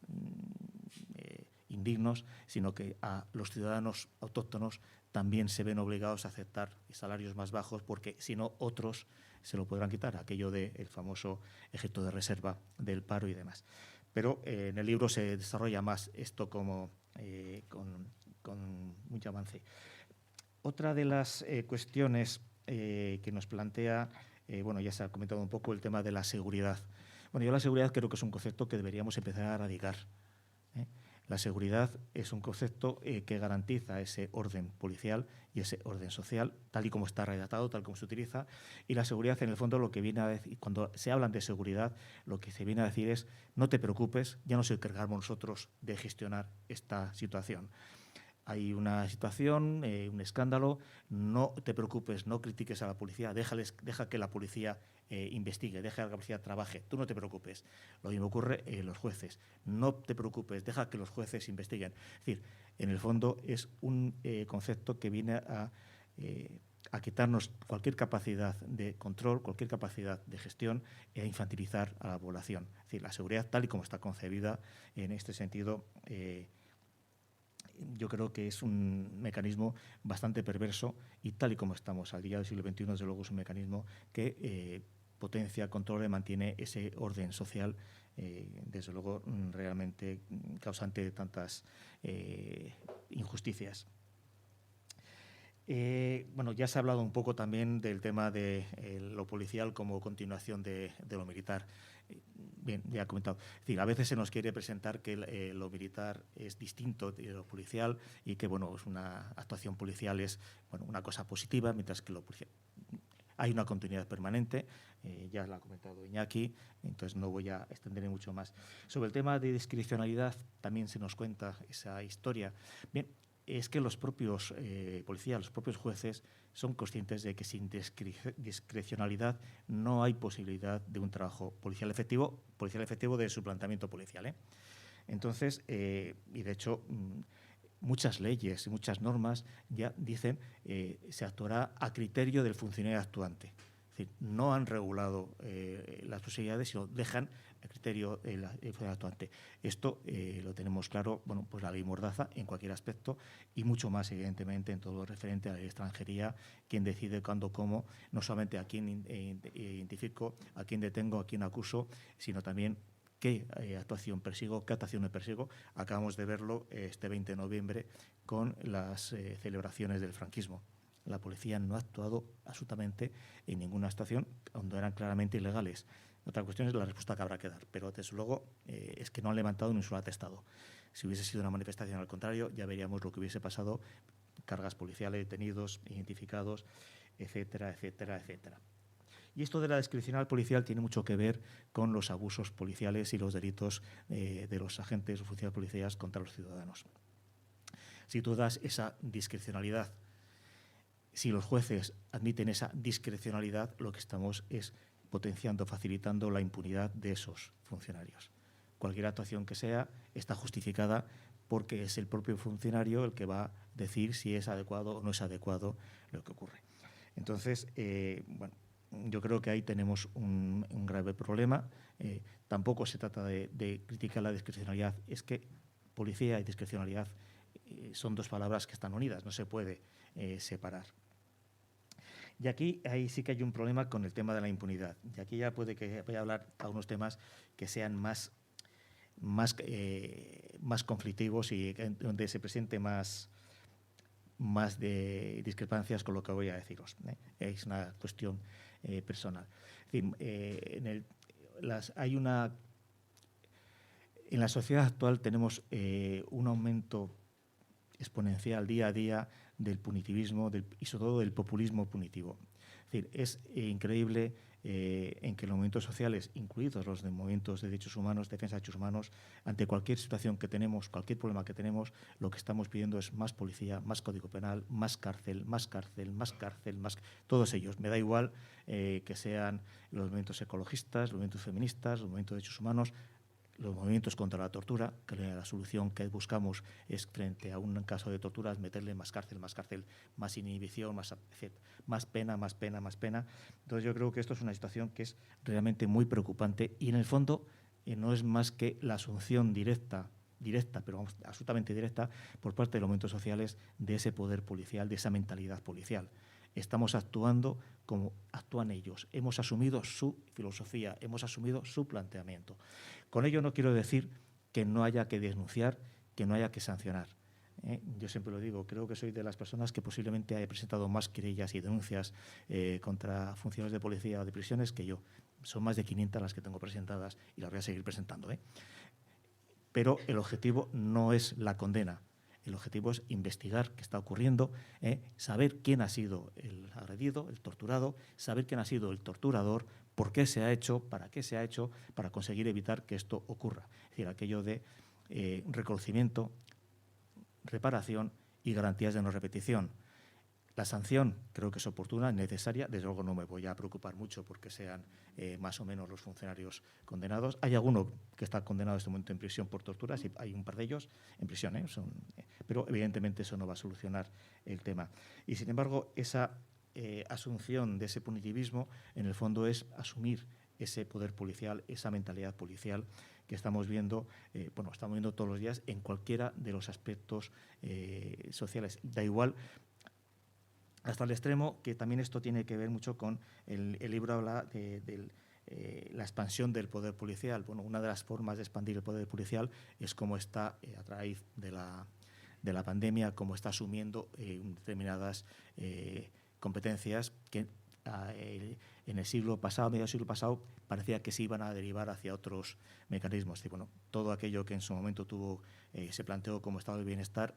indignos, sino que a los ciudadanos autóctonos también se ven obligados a aceptar salarios más bajos, porque si no otros se lo podrán quitar, aquello del famoso efecto de reserva del paro y demás. Pero en el libro se desarrolla más esto con mucho avance. Otra de las cuestiones que nos plantea, bueno, ya se ha comentado un poco el tema de la seguridad. Bueno, yo la seguridad creo que es un concepto que deberíamos empezar a erradicar. La seguridad es un concepto que garantiza ese orden policial y ese orden social, tal y como está redactado, tal como se utiliza. Y la seguridad, en el fondo, lo que viene a decir, cuando se hablan de seguridad, lo que se viene a decir es: no te preocupes, ya nos encargamos nosotros de gestionar esta situación. Hay una situación, un escándalo, no te preocupes, no critiques a la policía, deja que la policía investigue, deja que la policía trabaje, tú no te preocupes. Lo mismo ocurre en los jueces, no te preocupes, deja que los jueces investiguen. Es decir, en el fondo es un concepto que viene a quitarnos cualquier capacidad de control, cualquier capacidad de gestión e a infantilizar a la población. Es decir, la seguridad, tal y como está concebida en este sentido, yo creo que es un mecanismo bastante perverso y, tal y como estamos al día del siglo XXI, desde luego es un mecanismo que potencia, controla y mantiene ese orden social, desde luego realmente causante de tantas injusticias. Bueno, ya se ha hablado un poco también del tema de lo policial como continuación de lo militar. Bien, ya he comentado. Es decir, a veces se nos quiere presentar que lo militar es distinto de lo policial y que, bueno, es una actuación policial es, bueno, una cosa positiva, mientras que lo policial hay una continuidad permanente. Ya lo ha comentado Iñaki, entonces no voy a extenderme mucho más. Sobre el tema de discrecionalidad también se nos cuenta esa historia. Bien, es que los propios policías, los propios jueces son conscientes de que sin discrecionalidad no hay posibilidad de un trabajo policial efectivo de suplantamiento policial. Entonces, y de hecho, muchas leyes y muchas normas ya dicen se actuará a criterio del funcionario actuante. Es decir, no han regulado las posibilidades, sino dejan a criterio del funcionario actuante. Esto lo tenemos claro, bueno, pues la ley Mordaza en cualquier aspecto y mucho más, evidentemente, en todo lo referente a la extranjería, quién decide cuándo, cómo, no solamente a quién identifico, a quién detengo, a quién acuso, sino también qué actuación persigo, qué actuación me persigo. Acabamos de verlo este 20 de noviembre con las celebraciones del franquismo. La policía no ha actuado absolutamente en ninguna actuación cuando eran claramente ilegales. Otra cuestión es la respuesta que habrá que dar, pero desde luego es que no han levantado ni un solo atestado. Si hubiese sido una manifestación al contrario, ya veríamos lo que hubiese pasado: cargas policiales, detenidos, identificados, etcétera, etcétera, etcétera. Y esto de la discrecionalidad policial tiene mucho que ver con los abusos policiales y los delitos de los agentes o funcionarios policiales contra los ciudadanos. Si tú das esa discrecionalidad, si los jueces admiten esa discrecionalidad, lo que estamos es potenciando, facilitando la impunidad de esos funcionarios. Cualquier actuación que sea está justificada porque es el propio funcionario el que va a decir si es adecuado o no es adecuado lo que ocurre. Entonces, bueno, yo creo que ahí tenemos un grave problema. Tampoco se trata de criticar la discrecionalidad. Es que policía y discrecionalidad son dos palabras que están unidas, no se puede separar. Y aquí ahí sí que hay un problema con el tema de la impunidad. Y aquí ya puede que vaya a hablar a unos temas que sean más conflictivos y donde se presente más de discrepancias con lo que voy a deciros. Es una cuestión personal. En fin, en la sociedad actual tenemos un aumento exponencial día a día del punitivismo y sobre todo del populismo punitivo. Es decir, es increíble en que los movimientos sociales, incluidos los de movimientos de derechos humanos, defensa de derechos humanos, ante cualquier situación que tenemos, cualquier problema que tenemos, lo que estamos pidiendo es más policía, más código penal, más cárcel, más cárcel, más cárcel, más... Todos ellos. Me da igual que sean los movimientos ecologistas, los movimientos feministas, los movimientos de derechos humanos, los movimientos contra la tortura, que la solución que buscamos es, frente a un caso de tortura, es meterle más cárcel, más inhibición, más pena, más pena, más pena. Entonces yo creo que esto es una situación que es realmente muy preocupante y en el fondo no es más que la asunción directa, pero vamos, absolutamente directa, por parte de los movimientos sociales de ese poder policial, de esa mentalidad policial. Estamos actuando como actúan ellos. Hemos asumido su filosofía, hemos asumido su planteamiento. Con ello no quiero decir que no haya que denunciar, que no haya que sancionar. Yo siempre lo digo, creo que soy de las personas que posiblemente haya presentado más querellas y denuncias contra funcionarios de policía o de prisiones que yo. Son más de 500 las que tengo presentadas y las voy a seguir presentando. Pero el objetivo no es la condena. El objetivo es investigar qué está ocurriendo, saber quién ha sido el agredido, el torturado, saber quién ha sido el torturador, por qué se ha hecho, para qué se ha hecho, para conseguir evitar que esto ocurra. Es decir, aquello de reconocimiento, reparación y garantías de no repetición. La sanción creo que es oportuna, necesaria. Desde luego no me voy a preocupar mucho porque sean más o menos los funcionarios condenados. Hay alguno que está condenado en este momento en prisión por torturas y hay un par de ellos en prisión, pero evidentemente eso no va a solucionar el tema. Y sin embargo, esa asunción de ese punitivismo en el fondo es asumir ese poder policial, esa mentalidad policial que estamos viendo, estamos viendo todos los días en cualquiera de los aspectos sociales. Da igual, hasta el extremo que también esto tiene que ver mucho con, el libro habla de la expansión del poder policial. Bueno, una de las formas de expandir el poder policial es cómo está, a raíz de la pandemia, cómo está asumiendo determinadas competencias que en el siglo pasado, medio siglo pasado, parecía que se iban a derivar hacia otros mecanismos. Y bueno, todo aquello que en su momento se planteó como estado de bienestar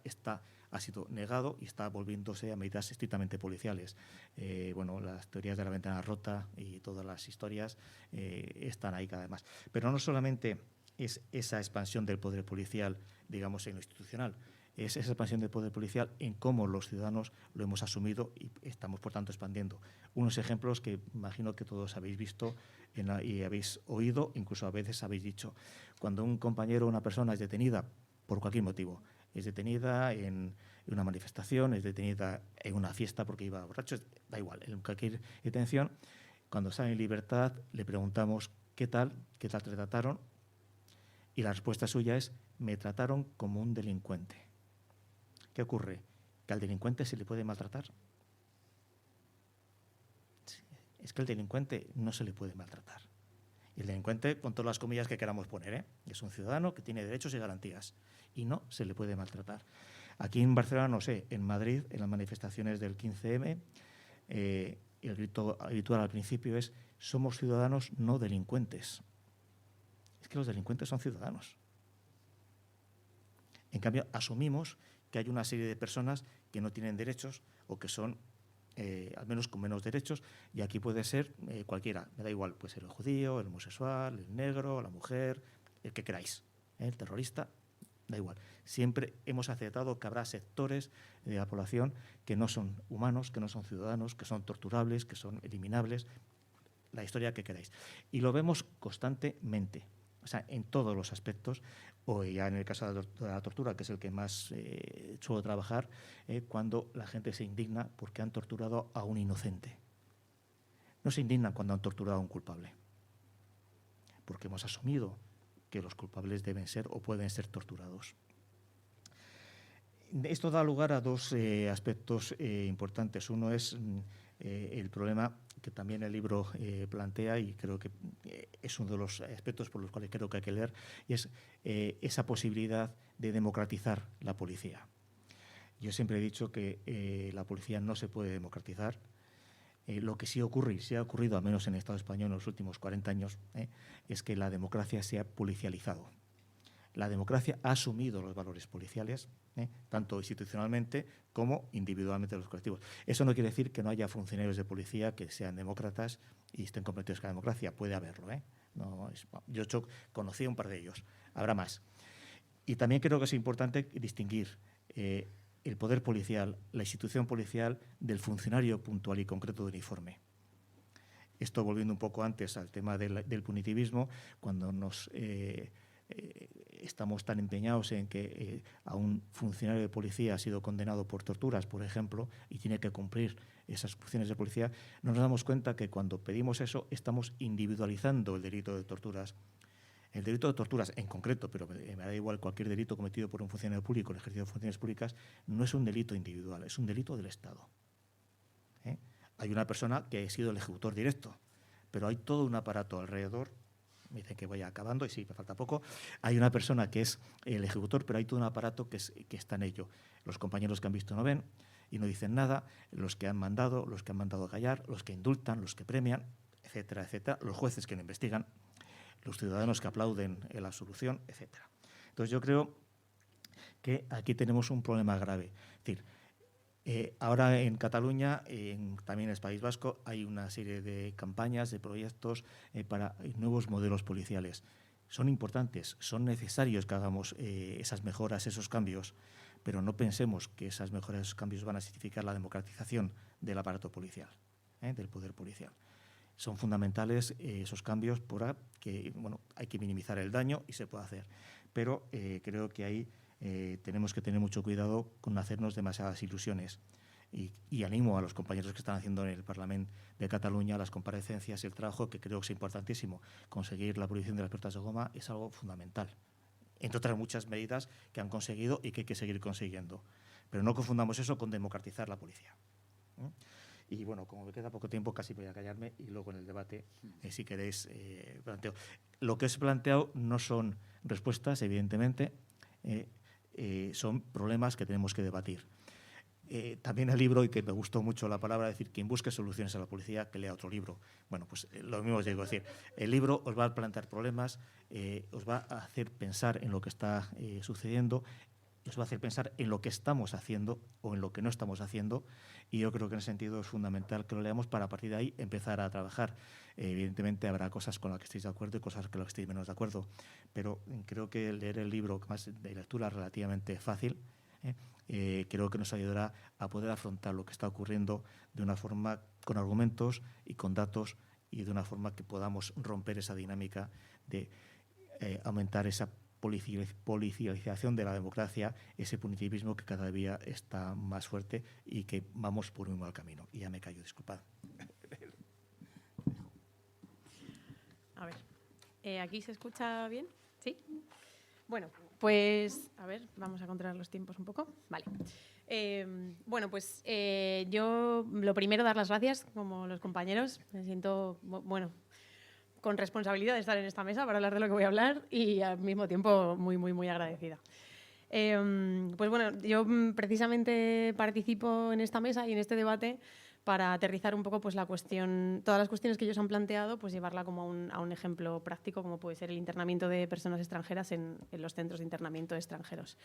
ha sido negado y está volviéndose a medidas estrictamente policiales. Las teorías de la ventana rota y todas las historias están ahí cada vez más. Pero no solamente es esa expansión del poder policial, digamos, en lo institucional, es esa expansión del poder policial en cómo los ciudadanos lo hemos asumido y estamos, por tanto, expandiendo. Unos ejemplos que imagino que todos habéis visto y habéis oído, incluso a veces habéis dicho. Cuando un compañero o una persona es detenida por cualquier motivo, es detenida en una manifestación, es detenida en una fiesta porque iba borracho, da igual, en cualquier detención, cuando sale en libertad le preguntamos qué tal te trataron, y la respuesta suya es: me trataron como un delincuente. ¿Qué ocurre? ¿Que al delincuente se le puede maltratar? Es que al delincuente no se le puede maltratar. Y el delincuente, con todas las comillas que queramos poner, es un ciudadano que tiene derechos y garantías y no se le puede maltratar. Aquí en Barcelona, no sé, en Madrid, en las manifestaciones del 15M, el grito habitual al principio es: somos ciudadanos, no delincuentes. Es que los delincuentes son ciudadanos. En cambio, asumimos que hay una serie de personas que no tienen derechos o que son, al menos con menos derechos, y aquí puede ser cualquiera, me da igual, puede ser el judío, el homosexual, el negro, la mujer, el que queráis, el terrorista, da igual. Siempre hemos aceptado que habrá sectores de la población que no son humanos, que no son ciudadanos, que son torturables, que son eliminables, la historia que queráis. Y lo vemos constantemente. O sea, en todos los aspectos, o ya en el caso de la tortura, que es el que más suelo trabajar, cuando la gente se indigna porque han torturado a un inocente. No se indignan cuando han torturado a un culpable, porque hemos asumido que los culpables deben ser o pueden ser torturados. Esto da lugar a dos aspectos importantes. Uno es el problema que también el libro plantea, y creo que es uno de los aspectos por los cuales creo que hay que leer, y es esa posibilidad de democratizar la policía. Yo siempre he dicho que la policía no se puede democratizar. Lo que sí ocurre, y sí ha ocurrido, al menos en el Estado español en los últimos 40 años, es que la democracia se ha policializado. La democracia ha asumido los valores policiales, tanto institucionalmente como individualmente los colectivos. Eso no quiere decir que no haya funcionarios de policía que sean demócratas y estén comprometidos con la democracia. Puede haberlo. Yo conocí a un par de ellos. Habrá más. Y también creo que es importante distinguir el poder policial, la institución policial, del funcionario puntual y concreto de uniforme. Esto volviendo un poco antes al tema del punitivismo, cuando estamos tan empeñados en que a un funcionario de policía ha sido condenado por torturas, por ejemplo, y tiene que cumplir esas funciones de policía, no nos damos cuenta que cuando pedimos eso estamos individualizando el delito de torturas. El delito de torturas en concreto, pero me da igual cualquier delito cometido por un funcionario público, el ejercicio de funciones públicas, no es un delito individual, es un delito del Estado. Hay una persona que ha sido el ejecutor directo, pero hay todo un aparato alrededor me dicen que voy acabando y sí, me falta poco. Hay una persona que es el ejecutor, pero hay todo un aparato que está en ello. Los compañeros que han visto no ven y no dicen nada, los que han mandado a callar, los que indultan, los que premian, etcétera, etcétera, los jueces que no investigan, los ciudadanos que aplauden la absolución, etcétera. Entonces yo creo que aquí tenemos un problema grave. Es decir, ahora en Cataluña, también en el País Vasco, hay una serie de campañas, de proyectos para nuevos modelos policiales. Son importantes, son necesarios que hagamos esas mejoras, esos cambios, pero no pensemos que esas mejoras, esos cambios van a significar la democratización del aparato policial, del poder policial. Son fundamentales esos cambios porque hay que minimizar el daño y se puede hacer. Pero creo que ahí tenemos que tener mucho cuidado con hacernos demasiadas ilusiones. Y animo a los compañeros que están haciendo en el Parlamento de Cataluña las comparecencias y el trabajo, que creo que es importantísimo. Conseguir la prohibición de las pelotas de goma es algo fundamental, entre otras muchas medidas que han conseguido y que hay que seguir consiguiendo. Pero no confundamos eso con democratizar la policía. Y bueno, como me queda poco tiempo, casi voy a callarme y luego en el debate, si queréis, planteo. Lo que os he planteado no son respuestas, evidentemente, son problemas que tenemos que debatir. También el libro, y que me gustó mucho la palabra, decir, quien busque soluciones a la policía, que lea otro libro. Bueno, pues lo mismo os digo, es decir, el libro os va a plantear problemas, os va a hacer pensar en lo que está sucediendo, os va a hacer pensar en lo que estamos haciendo o en lo que no estamos haciendo, y yo creo que en ese sentido es fundamental que lo leamos para a partir de ahí empezar a trabajar. Evidentemente habrá cosas con las que estéis de acuerdo y cosas con las que estéis menos de acuerdo, pero creo que leer el libro, más de lectura relativamente fácil, creo que nos ayudará a poder afrontar lo que está ocurriendo de una forma con argumentos y con datos, y de una forma que podamos romper esa dinámica de aumentar esa policialización de la democracia, ese punitivismo que cada día está más fuerte y que vamos por un mal camino. Y ya me callo, disculpad. A ver, ¿aquí se escucha bien? ¿Sí? Bueno, pues, a ver, vamos a controlar los tiempos un poco. Vale. Bueno, pues yo lo primero dar las gracias, como los compañeros. Me siento, bueno, con responsabilidad de estar en esta mesa para hablar de lo que voy a hablar y al mismo tiempo muy, muy, muy agradecida. Pues bueno, yo precisamente participo en esta mesa y en este debate para aterrizar un poco pues la cuestión, todas las cuestiones que ellos han planteado, pues llevarla como a un ejemplo práctico, como puede ser el internamiento de personas extranjeras en los centros de internamiento de extranjeros.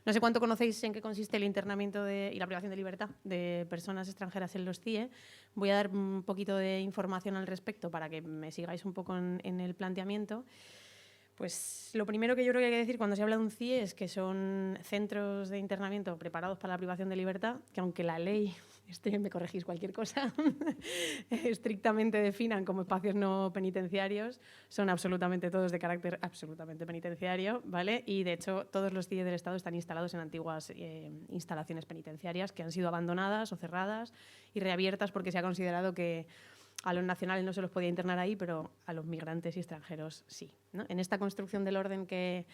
No sé cuánto conocéis en qué consiste el internamiento y la privación de libertad de personas extranjeras en los CIE. Voy a dar un poquito de información al respecto para que me sigáis un poco en el planteamiento. Pues lo primero que yo creo que hay que decir cuando se habla de un CIE es que son centros de internamiento preparados para la privación de libertad, que aunque la ley, me corregís cualquier cosa, estrictamente definan como espacios no penitenciarios, son absolutamente todos de carácter absolutamente penitenciario, ¿vale? Y de hecho todos los CIE del Estado están instalados en antiguas instalaciones penitenciarias que han sido abandonadas o cerradas y reabiertas porque se ha considerado que a los nacionales no se los podía internar ahí, pero a los migrantes y extranjeros sí, ¿no? En esta construcción del orden de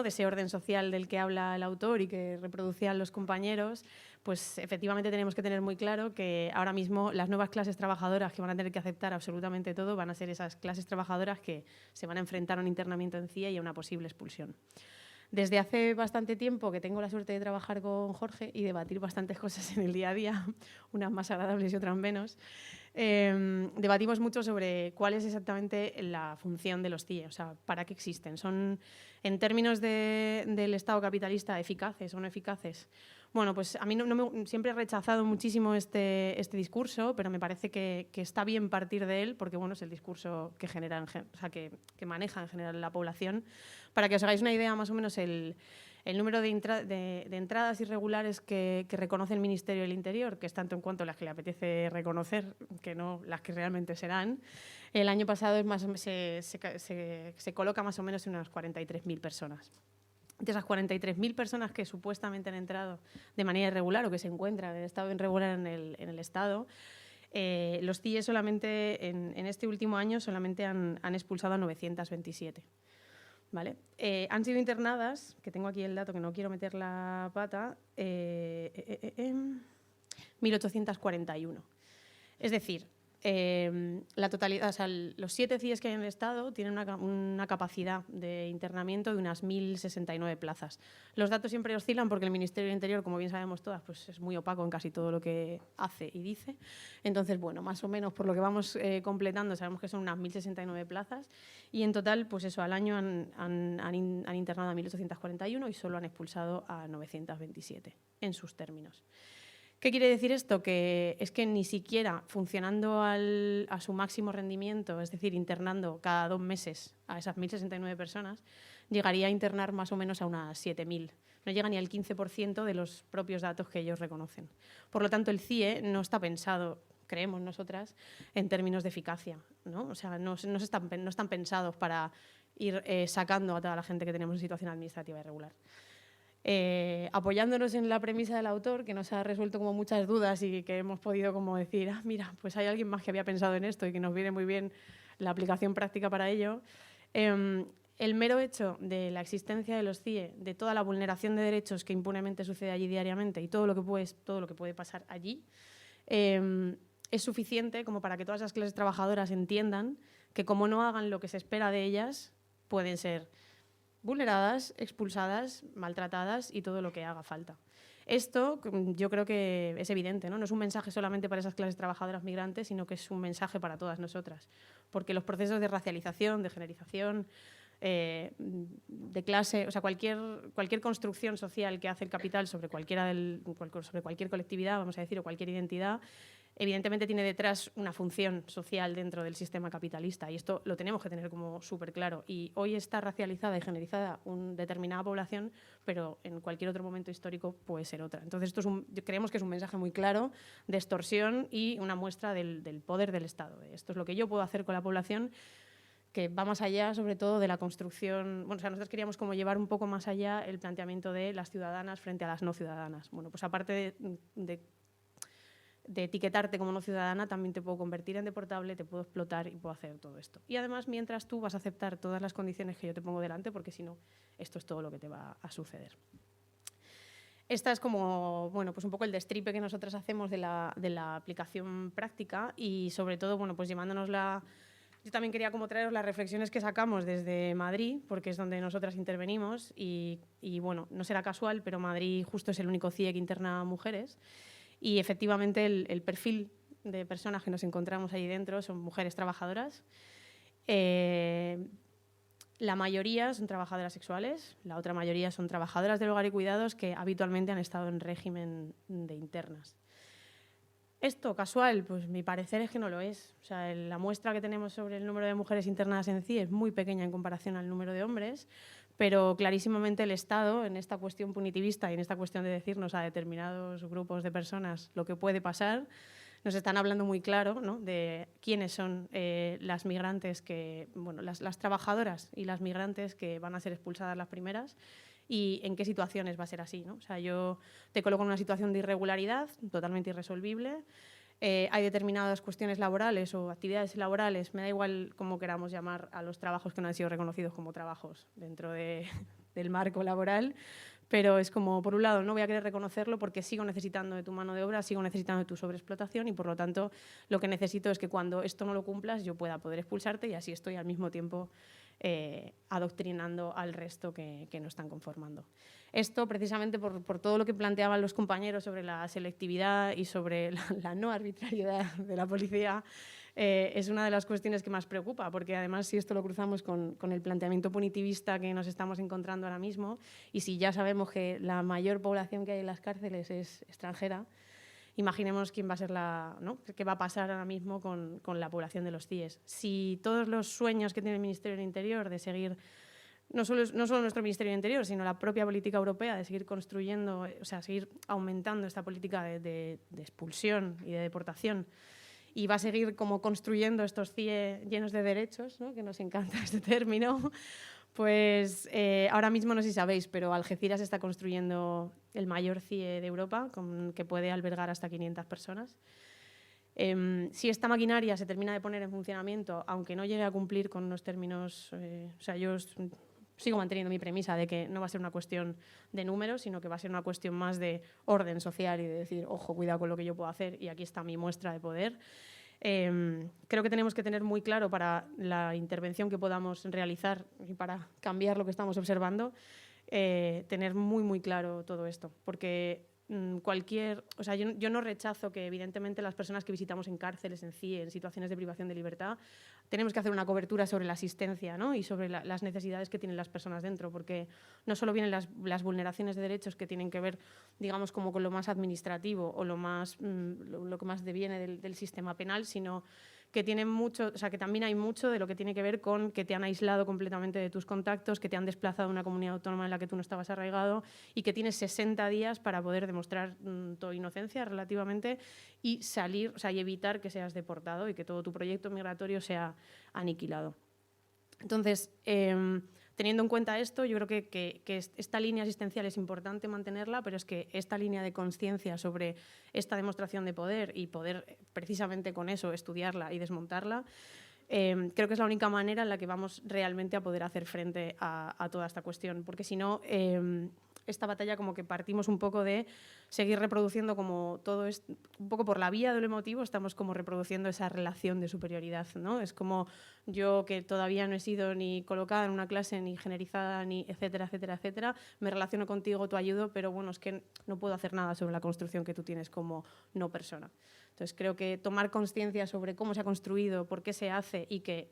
ese orden social del que habla el autor y que reproducían los compañeros, pues efectivamente tenemos que tener muy claro que ahora mismo las nuevas clases trabajadoras que van a tener que aceptar absolutamente todo van a ser esas clases trabajadoras que se van a enfrentar a un internamiento en CIE y a una posible expulsión. Desde hace bastante tiempo que tengo la suerte de trabajar con Jorge y debatir bastantes cosas en el día a día, unas más agradables y otras menos, debatimos mucho sobre cuál es exactamente la función de los CIE, o sea, para qué existen. ¿Son, en términos del Estado capitalista, eficaces o no eficaces? Bueno, pues a mí siempre he rechazado muchísimo este discurso, pero me parece que está bien partir de él, porque bueno, es el discurso que genera, que maneja en general la población. Para que os hagáis una idea, más o menos el número de entradas irregulares que reconoce el Ministerio del Interior, que es tanto en cuanto las que le apetece reconocer, que no las que realmente serán, el año pasado se coloca más o menos en unas 43.000 personas. De esas 43.000 personas que supuestamente han entrado de manera irregular o que se encuentran en estado irregular en el Estado, los CIE solamente en este último año solamente han expulsado a 927. ¿Vale? Han sido internadas, que tengo aquí el dato que no quiero meter la pata, 1.841. Es decir, la totalidad, o sea, los 7 CIEs que hay en el Estado tienen una capacidad de internamiento de unas 1.069 plazas. Los datos siempre oscilan porque el Ministerio del Interior, como bien sabemos todas, pues es muy opaco en casi todo lo que hace y dice. Entonces, bueno, más o menos por lo que vamos completando, sabemos que son unas 1.069 plazas y en total, pues eso, al año han internado a 1.841 y solo han expulsado a 927 en sus términos. ¿Qué quiere decir esto? Que es que ni siquiera funcionando a su máximo rendimiento, es decir, internando cada 2 meses a esas 1.069 personas, llegaría a internar más o menos a unas 7.000. No llega ni al 15% de los propios datos que ellos reconocen. Por lo tanto, el CIE no está pensado, creemos nosotras, en términos de eficacia, ¿no? O sea, no están pensados para ir sacando a toda la gente que tenemos en situación administrativa irregular. Apoyándonos en la premisa del autor, que nos ha resuelto como muchas dudas y que hemos podido como decir, mira, pues hay alguien más que había pensado en esto y que nos viene muy bien la aplicación práctica para ello. El mero hecho de la existencia de los CIE, de toda la vulneración de derechos que impunemente sucede allí diariamente y todo lo que puede pasar allí, es suficiente como para que todas las clases trabajadoras entiendan que como no hagan lo que se espera de ellas, pueden ser vulneradas, expulsadas, maltratadas y todo lo que haga falta. Esto yo creo que es evidente, ¿no? No es un mensaje solamente para esas clases trabajadoras migrantes, sino que es un mensaje para todas nosotras. Porque los procesos de racialización, de generización, de clase, o sea, cualquier construcción social que hace el capital sobre cualquier colectividad, vamos a decir, o cualquier identidad, evidentemente tiene detrás una función social dentro del sistema capitalista y esto lo tenemos que tener como súper claro. Y hoy está racializada y generalizada una determinada población, pero en cualquier otro momento histórico puede ser otra. Entonces, creemos que es un mensaje muy claro de extorsión y una muestra del poder del Estado. Esto es lo que yo puedo hacer con la población, que va más allá, sobre todo, de la construcción. Bueno, o sea, nosotros queríamos como llevar un poco más allá el planteamiento de las ciudadanas frente a las no ciudadanas. Bueno, pues aparte de etiquetarte como no ciudadana, también te puedo convertir en deportable, te puedo explotar y puedo hacer todo esto. Y además, mientras tú vas a aceptar todas las condiciones que yo te pongo delante, porque si no, esto es todo lo que te va a suceder. Esta es como, bueno, pues un poco el destripe que nosotras hacemos de la aplicación práctica y sobre todo, bueno, pues llevándonosla. Yo también quería como traeros las reflexiones que sacamos desde Madrid, porque es donde nosotras intervenimos y bueno, no será casual, pero Madrid justo es el único CIE que interna a mujeres. Y efectivamente el perfil de personas que nos encontramos ahí dentro son mujeres trabajadoras. La mayoría son trabajadoras sexuales, la otra mayoría son trabajadoras del hogar y cuidados que habitualmente han estado en régimen de internas. ¿Esto casual? Pues mi parecer es que no lo es. O sea, la muestra que tenemos sobre el número de mujeres internadas en CIE es muy pequeña en comparación al número de hombres, pero clarísimamente el Estado, en esta cuestión punitivista y en esta cuestión de decirnos a determinados grupos de personas lo que puede pasar, nos están hablando muy claro, ¿no?, de quiénes son las migrantes las trabajadoras y las migrantes que van a ser expulsadas las primeras y en qué situaciones va a ser así, ¿no? O sea, yo te coloco en una situación de irregularidad totalmente irresolvible. Hay determinadas cuestiones laborales o actividades laborales, me da igual cómo queramos llamar a los trabajos que no han sido reconocidos como trabajos dentro del marco laboral, pero es como, por un lado, no voy a querer reconocerlo porque sigo necesitando de tu mano de obra, sigo necesitando de tu sobreexplotación y, por lo tanto, lo que necesito es que cuando esto no lo cumplas yo pueda poder expulsarte y así estoy al mismo tiempo adoctrinando al resto que no están conformando. Esto, precisamente por todo lo que planteaban los compañeros sobre la selectividad y sobre la no arbitrariedad de la policía, es una de las cuestiones que más preocupa, porque además si esto lo cruzamos con el planteamiento punitivista que nos estamos encontrando ahora mismo, y si ya sabemos que la mayor población que hay en las cárceles es extranjera, imaginemos quién va a ser qué va a pasar ahora mismo con la población de los CIEs. Si todos los sueños que tiene el Ministerio del Interior de seguir, no solo nuestro Ministerio del Interior, sino la propia política europea de seguir construyendo, o sea, seguir aumentando esta política de expulsión y de deportación, y va a seguir como construyendo estos CIE llenos de derechos, ¿no?, que nos encanta este término, pues ahora mismo no sé si sabéis, pero Algeciras está construyendo el mayor CIE de Europa, que puede albergar hasta 500 personas. Si esta maquinaria se termina de poner en funcionamiento, aunque no llegue a cumplir con unos términos, o sea, yo sigo manteniendo mi premisa de que no va a ser una cuestión de números, sino que va a ser una cuestión más de orden social y de decir, ojo, cuidado con lo que yo puedo hacer y aquí está mi muestra de poder. Creo que tenemos que tener muy claro para la intervención que podamos realizar y para cambiar lo que estamos observando, tener muy, muy claro todo esto. Porque o sea, yo no rechazo que evidentemente las personas que visitamos en cárceles, en CIE, en situaciones de privación de libertad, tenemos que hacer una cobertura sobre la asistencia, ¿no? Y sobre las necesidades que tienen las personas dentro, porque no solo vienen las vulneraciones de derechos que tienen que ver, digamos, como con lo más administrativo o lo que más deviene del sistema penal, sino que tienen mucho, o sea, que también hay mucho de lo que tiene que ver con que te han aislado completamente de tus contactos, que te han desplazado a una comunidad autónoma en la que tú no estabas arraigado y que tienes 60 días para poder demostrar tu inocencia relativamente y salir, o sea, y evitar que seas deportado y que todo tu proyecto migratorio sea aniquilado. Entonces, teniendo en cuenta esto, yo creo que esta línea asistencial es importante mantenerla, pero es que esta línea de conciencia sobre esta demostración de poder y poder precisamente con eso estudiarla y desmontarla, creo que es la única manera en la que vamos realmente a poder hacer frente a toda esta cuestión, porque si no, esta batalla como que partimos un poco de seguir reproduciendo como todo es un poco por la vía de lo emotivo, estamos como reproduciendo esa relación de superioridad, ¿no? Es como yo, que todavía no he sido ni colocada en una clase, ni generizada, ni etcétera, etcétera, etcétera, me relaciono contigo, te ayudo, pero bueno, es que no puedo hacer nada sobre la construcción que tú tienes como no persona. Entonces creo que tomar conciencia sobre cómo se ha construido, por qué se hace y que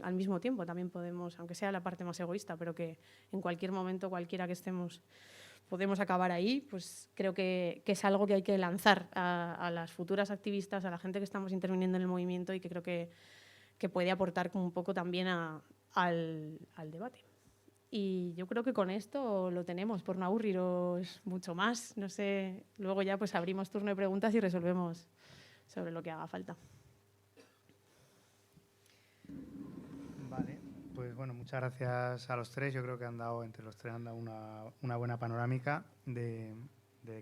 al mismo tiempo también podemos, aunque sea la parte más egoísta, pero que en cualquier momento, cualquiera que estemos, podemos acabar ahí, pues creo que es algo que hay que lanzar a las futuras activistas, a la gente que estamos interviniendo en el movimiento y que creo que puede aportar como un poco también al debate. Y yo creo que con esto lo tenemos, por no aburriros mucho más. No sé, luego ya pues abrimos turno de preguntas y resolvemos sobre lo que haga falta. Vale, pues bueno, muchas gracias a los tres. Yo creo que entre los tres han dado una buena panorámica de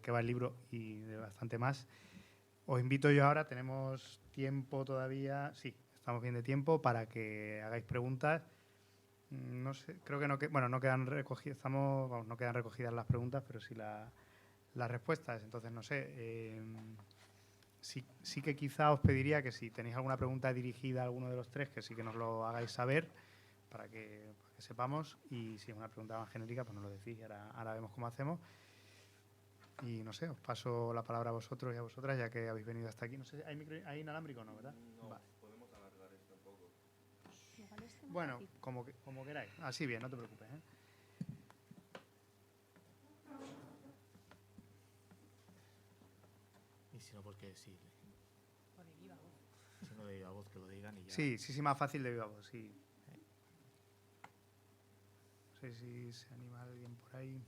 qué va el libro y de bastante más. Os invito yo ahora, tenemos tiempo todavía, sí, estamos bien de tiempo para que hagáis preguntas. No sé, creo que no quedan recogidas, no quedan recogidas las preguntas, pero sí las respuestas. Entonces, no sé, sí que quizá os pediría que si tenéis alguna pregunta dirigida a alguno de los tres, que sí que nos lo hagáis saber para que sepamos. Y si es una pregunta más genérica, pues nos lo decís y ahora vemos cómo hacemos. Y no sé, os paso la palabra a vosotros y a vosotras, ya que habéis venido hasta aquí. No sé, ¿hay inalámbrico o no, verdad? No, vale. podemos alargar esto un poco. Bueno, como queráis. Así bien, no te preocupes, ¿eh? Y si no, porque sí. Si no, de viva voz, que lo digan y ya. Sí, más fácil de viva voz, sí. No sé si se anima alguien por ahí.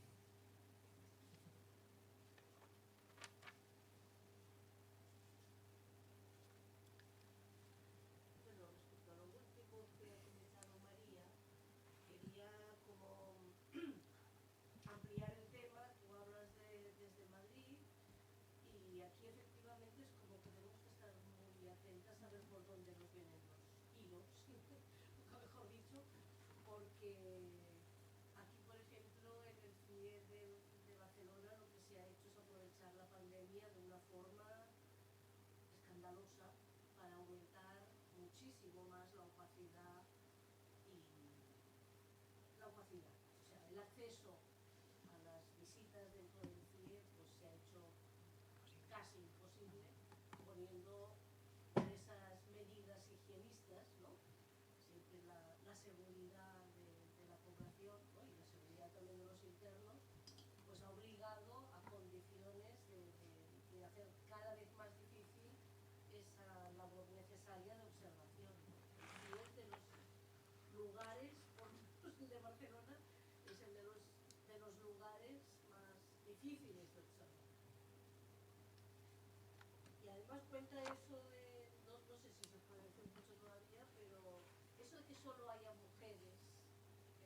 Cuenta eso de, no sé si se puede decir mucho todavía, pero eso de que solo haya mujeres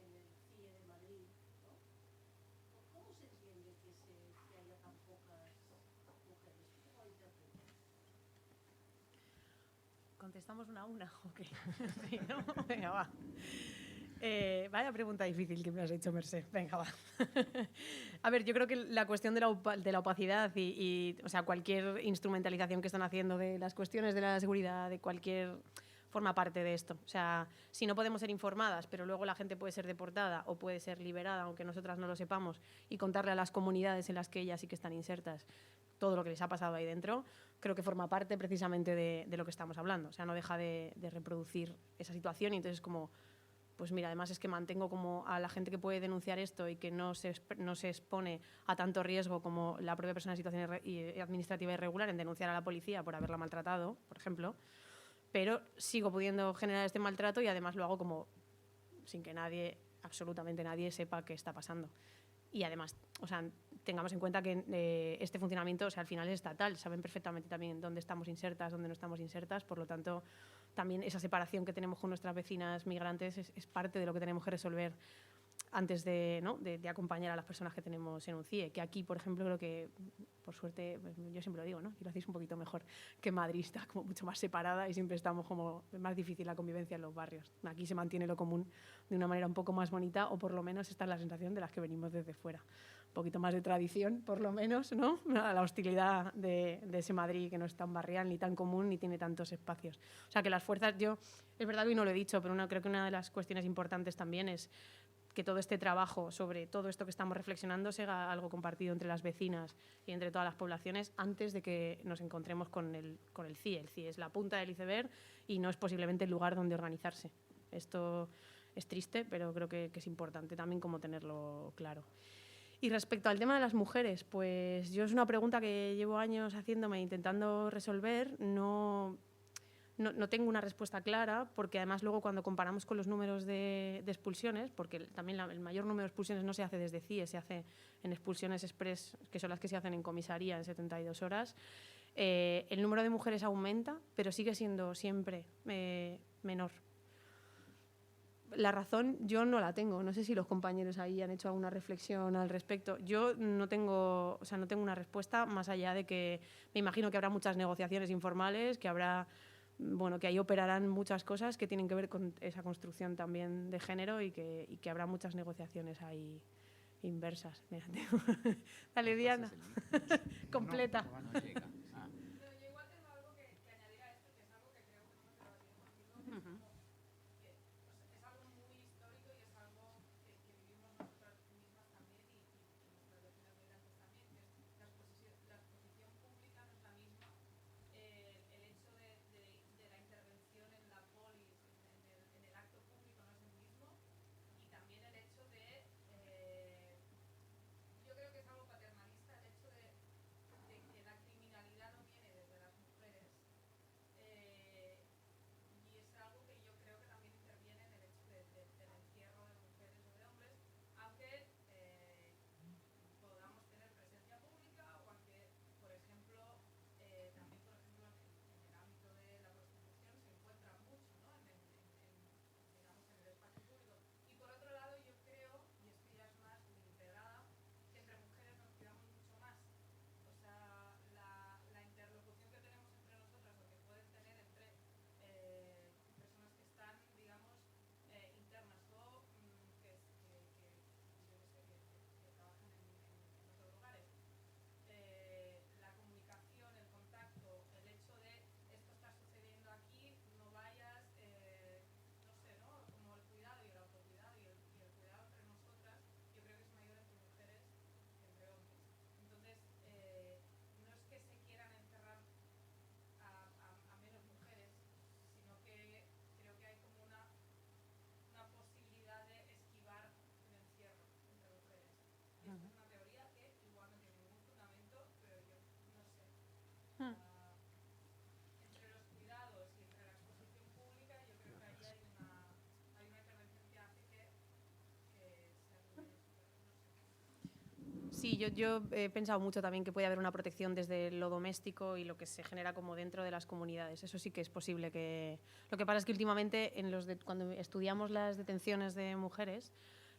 en el CIE de Madrid, ¿no? ¿Cómo se entiende que haya tan pocas mujeres? ¿Cómo lo interpretas? ¿Contestamos una a una? Okay. Sí, ¿no? Venga, va. Vaya pregunta difícil que me has hecho, Mercé. Venga, va. A ver, yo creo que la cuestión de la opacidad o sea, cualquier instrumentalización que están haciendo de las cuestiones de la seguridad, de cualquier forma parte de esto. O sea, si no podemos ser informadas, pero luego la gente puede ser deportada o puede ser liberada, aunque nosotras no lo sepamos, y contarle a las comunidades en las que ellas sí que están insertas todo lo que les ha pasado ahí dentro, creo que forma parte precisamente de lo que estamos hablando. O sea, no deja de reproducir esa situación y entonces como... Pues mira, además es que mantengo como a la gente que puede denunciar esto y que no se expone a tanto riesgo como la propia persona en situación administrativa irregular en denunciar a la policía por haberla maltratado, por ejemplo, pero sigo pudiendo generar este maltrato y además lo hago como sin que nadie, absolutamente nadie, sepa qué está pasando. Y además, o sea, tengamos en cuenta que este funcionamiento, o sea, al final es estatal, saben perfectamente también dónde estamos insertas, dónde no estamos insertas, por lo tanto, también esa separación que tenemos con nuestras vecinas migrantes es parte de lo que tenemos que resolver antes de acompañar a las personas que tenemos en un CIE, que aquí, por ejemplo, creo que, por suerte, pues yo siempre lo digo, ¿no? Y lo hacéis un poquito mejor que Madrid, está como mucho más separada y siempre estamos como, es más difícil la convivencia en los barrios. Aquí se mantiene lo común de una manera un poco más bonita, o por lo menos esta es la sensación de las que venimos desde fuera. Un poquito más de tradición, por lo menos, ¿no? A la hostilidad de ese Madrid que no es tan barrial, ni tan común, ni tiene tantos espacios. O sea, que las fuerzas, es verdad que hoy no lo he dicho, pero creo que una de las cuestiones importantes también es que todo este trabajo sobre todo esto que estamos reflexionando sea algo compartido entre las vecinas y entre todas las poblaciones antes de que nos encontremos con el CIE. El CIE es la punta del iceberg y no es posiblemente el lugar donde organizarse. Esto es triste, pero creo que es importante también como tenerlo claro. Y respecto al tema de las mujeres, pues yo es una pregunta que llevo años haciéndome e intentando resolver. No tengo una respuesta clara, porque además luego cuando comparamos con los números de expulsiones, porque también el mayor número de expulsiones no se hace desde CIE, se hace en expulsiones express, que son las que se hacen en comisaría en 72 horas, el número de mujeres aumenta, pero sigue siendo siempre menor. La razón yo no la tengo, no sé si los compañeros ahí han hecho alguna reflexión al respecto. Yo no tengo una respuesta más allá de que me imagino que habrá muchas negociaciones informales, que habrá... Bueno, que ahí operarán muchas cosas que tienen que ver con esa construcción también de género y que habrá muchas negociaciones ahí inversas. Dale, Diana. Completa. No llega. Ah. Pero yo igual tengo algo que añadir a esto, que es algo que creo que hemos debatido contigo, que es como que es algo muy histórico y es algo que vivimos nosotras mismas también y nuestras vecinas migrantes también, que es la exposición pública no es la misma. El hecho de la intervención en la polis, en el acto público no es el mismo, y también el hecho de, yo creo que es algo paternalista, el hecho de que la criminalidad no viene desde las mujeres, y es algo que yo creo que también interviene en el hecho del encierro de mujeres o de hombres, aunque podamos tener presencia pública o aunque, por ejemplo, también por ejemplo en el ámbito de la prostitución se encuentra mucho, ¿no? Digamos en el espacio público. Y por otro lado yo creo, y esto ya es más integrada, que entre mujeres nos cuidamos mucho más. O sea, la interlocución que tenemos entre nosotras o que pueden tener entre personas que están, digamos, internas o que trabajan en otros lugares. La comunicación, el contacto, el hecho de esto está sucediendo aquí, no vayas, no sé, ¿no? Como el cuidado y el autocuidado y el cuidado entre nosotras, yo creo que es mayor entre mujeres que entre hombres. Entonces, no es que se quieran encerrar a menos mujeres, sino que creo que hay como una posibilidad de esquivar el encierro entre mujeres. Y esto es una teoría que igual no tiene ningún fundamento, pero yo no sé. Entre los cuidados y entre la exposición pública, yo creo que ahí hay una intervención que hace que sea muy, no sé. Sí, yo he pensado mucho también que puede haber una protección desde lo doméstico y lo que se genera como dentro de las comunidades. Eso sí que es posible que... Lo que pasa es que últimamente, cuando estudiamos las detenciones de mujeres,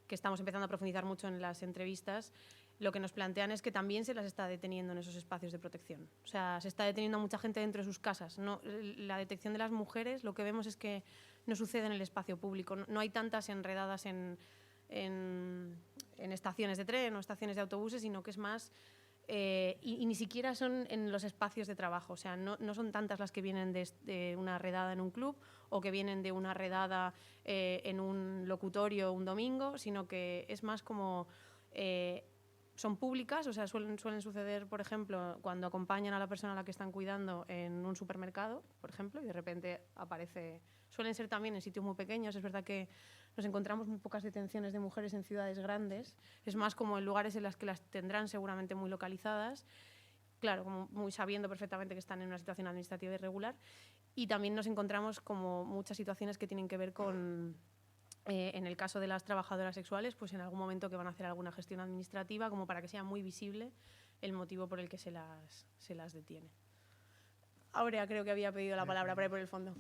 que estamos empezando a profundizar mucho en las entrevistas, lo que nos plantean es que también se las está deteniendo en esos espacios de protección. O sea, se está deteniendo a mucha gente dentro de sus casas. No, la detección de las mujeres, lo que vemos es que no sucede en el espacio público. No hay tantas enredadas en estaciones de tren o estaciones de autobuses, sino que es más... y ni siquiera son en los espacios de trabajo. O sea, no son tantas las que vienen de una redada en un club o que vienen de una redada en un locutorio un domingo, sino que es más como... son públicas, o sea, suelen suceder, por ejemplo, cuando acompañan a la persona a la que están cuidando en un supermercado, por ejemplo, y de repente aparece... Suelen ser también en sitios muy pequeños. Es verdad que nos encontramos muy pocas detenciones de mujeres en ciudades grandes. Es más como en lugares en los que las tendrán seguramente muy localizadas. Claro, como muy sabiendo perfectamente que están en una situación administrativa irregular. Y también nos encontramos como muchas situaciones que tienen que ver con... en el caso de las trabajadoras sexuales, pues en algún momento que van a hacer alguna gestión administrativa como para que sea muy visible el motivo por el que se las detiene. Aurea creo que había pedido la palabra por ahí por el fondo.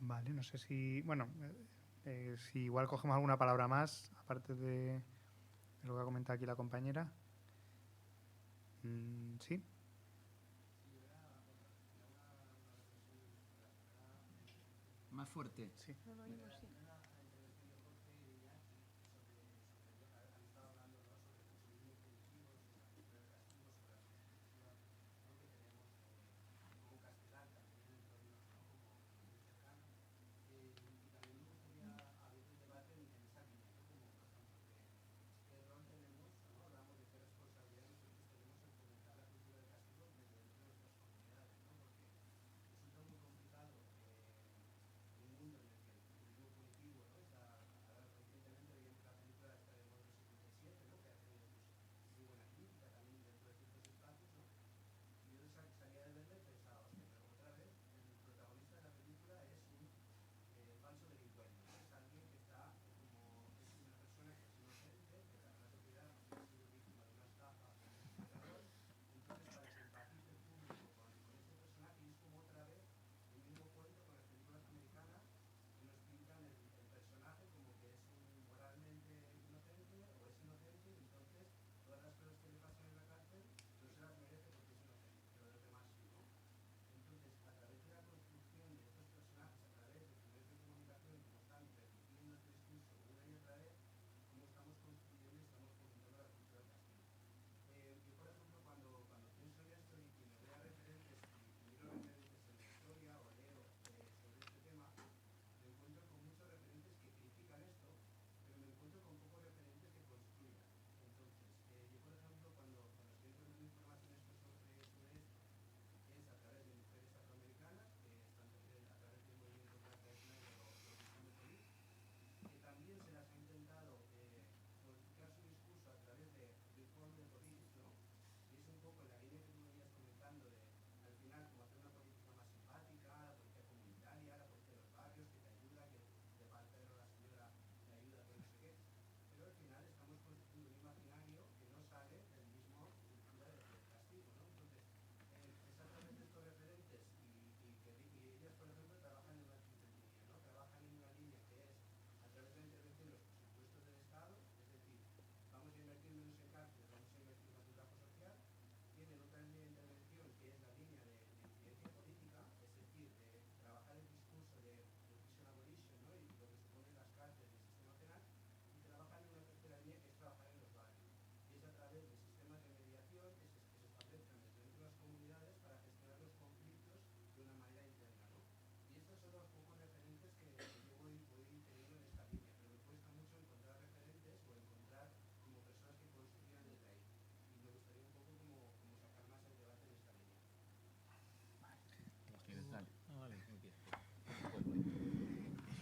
Vale, no sé si... Bueno, si igual cogemos alguna palabra más, aparte lo que ha comentado aquí la compañera. ¿Sí? Más fuerte. Sí. No lo oímos, sí.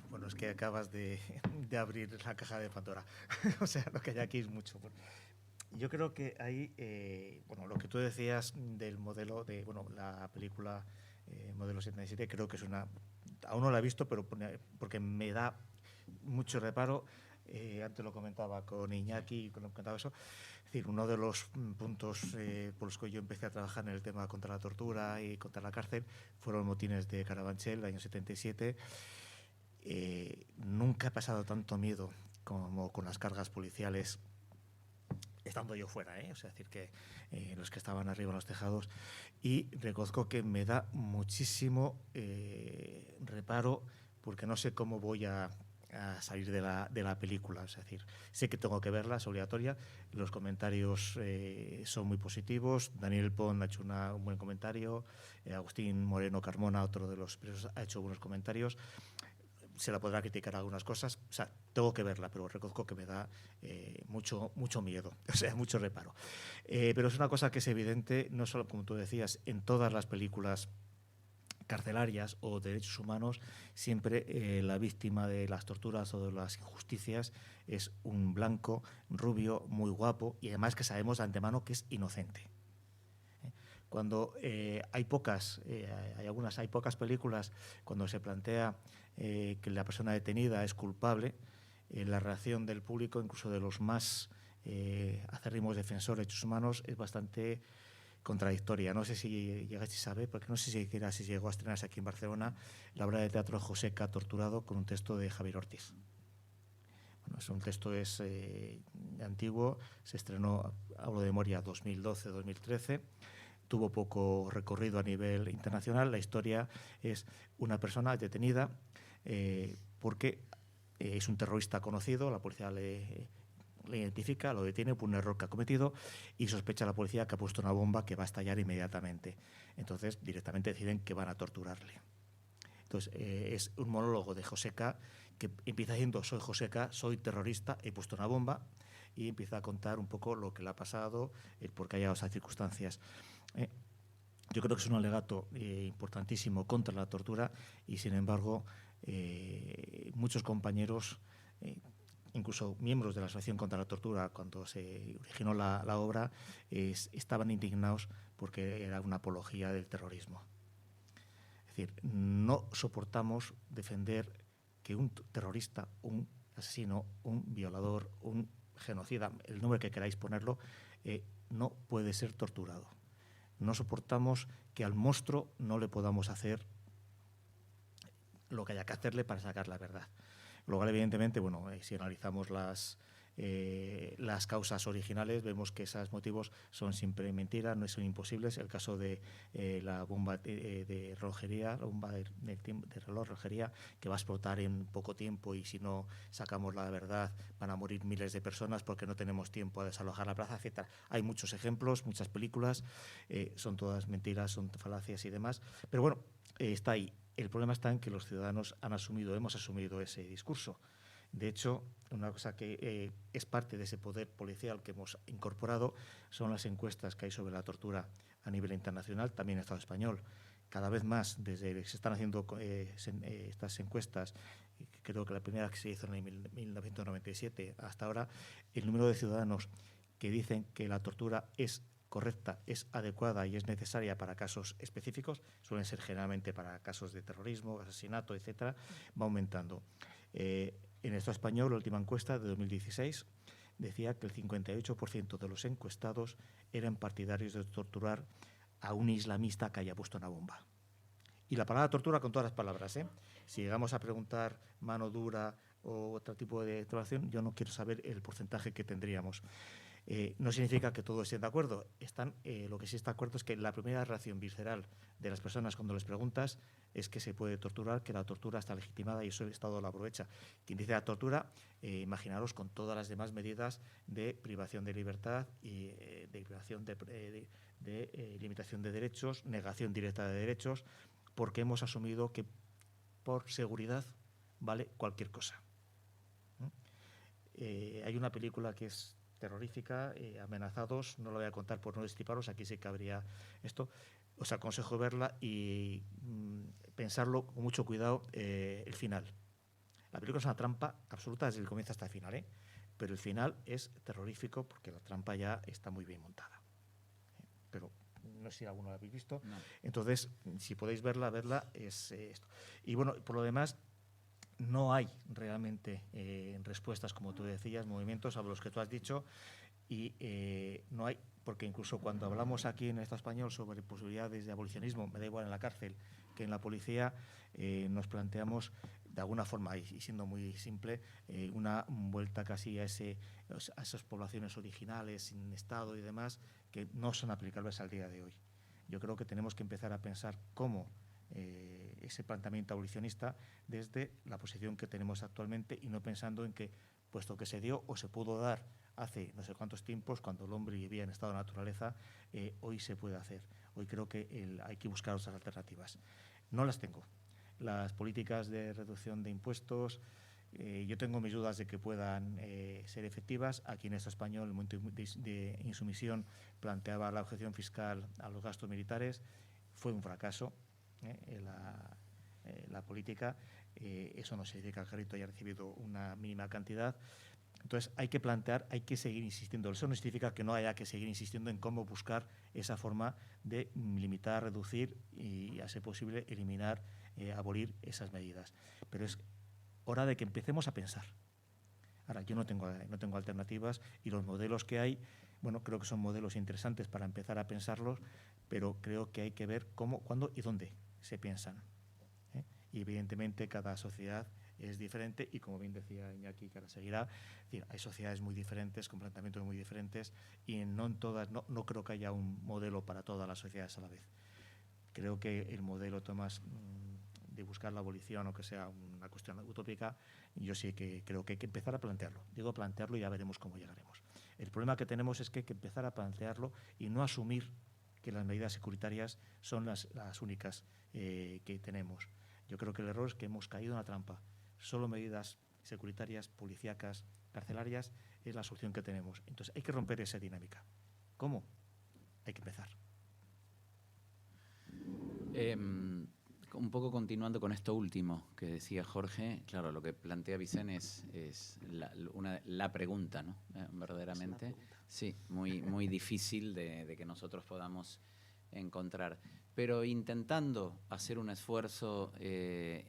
Bueno, es que acabas de abrir la caja de Pandora. O sea, lo que hay aquí es mucho. Yo creo que ahí, bueno, lo que tú decías del modelo de, bueno, la película Modelo 77, creo que es una, aún no la he visto, pero porque me da mucho reparo. Antes lo comentaba con Iñaki, cuando comentaba eso. Es decir, uno de los puntos por los que yo empecé a trabajar en el tema contra la tortura y contra la cárcel fueron los motines de Carabanchel, el año 77. Nunca he pasado tanto miedo como con las cargas policiales estando yo fuera, o sea, decir que los que estaban arriba en los tejados, y reconozco que me da muchísimo reparo porque no sé cómo voy a salir de la película, es decir, sé que tengo que verla, es obligatoria, los comentarios son muy positivos, Daniel Pon ha hecho un buen comentario, Agustín Moreno Carmona, otro de los presos, ha hecho buenos comentarios. Se la podrá criticar algunas cosas, o sea, tengo que verla, pero reconozco que me da mucho miedo, o sea, mucho reparo. Pero es una cosa que es evidente, no solo, como tú decías, en todas las películas carcelarias o de derechos humanos, siempre la víctima de las torturas o de las injusticias es un blanco, rubio, muy guapo, y además que sabemos de antemano que es inocente. Cuando hay pocas películas, cuando se plantea que la persona detenida es culpable, la reacción del público, incluso de los más acérrimos defensores de derechos humanos, es bastante contradictoria. No sé si llegasteis a ver, porque no sé si llegó a estrenarse aquí en Barcelona, la obra de teatro Joseca torturado, con un texto de Javier Ortiz. un texto es antiguo, se estrenó, hablo de memoria, 2012-2013. Tuvo poco recorrido a nivel internacional. La historia es una persona detenida porque es un terrorista conocido, la policía le identifica, lo detiene por un error que ha cometido y sospecha a la policía que ha puesto una bomba que va a estallar inmediatamente. Entonces, directamente deciden que van a torturarle. Entonces, es un monólogo de Joseca que empieza diciendo: soy Joseca, soy terrorista, he puesto una bomba, y empieza a contar un poco lo que le ha pasado, el por qué ha llegado a esas circunstancias. Yo creo que es un alegato importantísimo contra la tortura y, sin embargo, muchos compañeros, incluso miembros de la Asociación contra la Tortura, cuando se originó la obra, estaban indignados porque era una apología del terrorismo. Es decir, no soportamos defender que un terrorista, un asesino, un violador, un genocida, el nombre que queráis ponerlo, no puede ser torturado. No soportamos que al monstruo no le podamos hacer lo que haya que hacerle para sacar la verdad. Luego, evidentemente, bueno, si analizamos las causas originales, vemos que esos motivos son siempre mentiras, no son imposibles. El caso de la bomba de relojería, la bomba de reloj relojería, que va a explotar en poco tiempo, y si no sacamos la verdad van a morir miles de personas porque no tenemos tiempo a desalojar la plaza, etc. Hay muchos ejemplos, muchas películas, son todas mentiras, son falacias y demás. Pero bueno, está ahí. El problema está en que los ciudadanos hemos asumido ese discurso. De hecho, una cosa que es parte de ese poder policial que hemos incorporado son las encuestas que hay sobre la tortura a nivel internacional, también en el Estado español. Cada vez más, desde que se están haciendo estas encuestas, creo que la primera que se hizo en 1997 hasta ahora, el número de ciudadanos que dicen que la tortura es correcta, es adecuada y es necesaria para casos específicos, suelen ser generalmente para casos de terrorismo, asesinato, etcétera, va aumentando. En el Estado español, la última encuesta de 2016 decía que el 58% de los encuestados eran partidarios de torturar a un islamista que haya puesto una bomba. Y la palabra tortura con todas las palabras, ¿eh? Si llegamos a preguntar mano dura o otro tipo de torturación, yo no quiero saber el porcentaje que tendríamos. No significa que todos estén de acuerdo. Lo que sí está de acuerdo es que la primera reacción visceral de las personas cuando les preguntas es que se puede torturar, que la tortura está legitimada y eso el Estado lo aprovecha. Quien dice la tortura, imaginaros con todas las demás medidas de privación de libertad y de privación de limitación de derechos, negación directa de derechos, porque hemos asumido que por seguridad vale cualquier cosa. Hay una película que es terrorífica, Amenazados, no lo voy a contar por no destriparos, aquí sí que habría esto. Os aconsejo verla y pensarlo con mucho cuidado el final. La película es una trampa absoluta desde el comienzo hasta el final, pero el final es terrorífico porque la trampa ya está muy bien montada. Pero no sé si alguno la habéis visto. No. Entonces, si podéis verla es esto. Y bueno, por lo demás, no hay realmente respuestas, como tú decías, movimientos a los que tú has dicho, y no hay, porque incluso cuando hablamos aquí en el Estado español sobre posibilidades de abolicionismo, me da igual en la cárcel que en la policía, nos planteamos de alguna forma, y siendo muy simple, una vuelta casi a esas poblaciones originales, sin Estado y demás, que no son aplicables al día de hoy. Yo creo que tenemos que empezar a pensar cómo ese planteamiento abolicionista desde la posición que tenemos actualmente y no pensando en que, puesto que se dio o se pudo dar hace no sé cuántos tiempos, cuando el hombre vivía en estado de naturaleza, hoy se puede hacer. Hoy creo que hay que buscar otras alternativas. No las tengo. Las políticas de reducción de impuestos, yo tengo mis dudas de que puedan ser efectivas. Aquí en el Estado español, el momento de insumisión planteaba la objeción fiscal a los gastos militares. Fue un fracaso. La política, eso no significa que el ejército haya recibido una mínima cantidad. Entonces hay que seguir insistiendo. Eso no significa que no haya que seguir insistiendo en cómo buscar esa forma de limitar, reducir y, a ser posible, eliminar, abolir esas medidas. Pero es hora de que empecemos a pensar. Ahora, yo no tengo alternativas y los modelos que hay, bueno, creo que son modelos interesantes para empezar a pensarlos, pero creo que hay que ver cómo, cuándo y dónde se piensan. Y evidentemente cada sociedad es diferente y, como bien decía Iñaki, que ahora seguirá, es decir, hay sociedades muy diferentes, con planteamientos muy diferentes y no en todas, no creo que haya un modelo para todas las sociedades a la vez. Creo que el modelo, Tomás, de buscar la abolición o que sea una cuestión utópica, yo sí que creo que hay que empezar a plantearlo. Digo plantearlo y ya veremos cómo llegaremos. El problema que tenemos es que hay que empezar a plantearlo y no asumir que las medidas securitarias son las únicas que tenemos. Yo creo que el error es que hemos caído en la trampa. Solo medidas securitarias, policíacas, carcelarias es la solución que tenemos. Entonces hay que romper esa dinámica. ¿Cómo? Hay que empezar. Un poco continuando con esto último que decía Jorge, claro, lo que plantea Vicente es la pregunta, ¿no? Verdaderamente. Es pregunta. Sí, muy difícil de que nosotros podamos encontrar. Pero intentando hacer un esfuerzo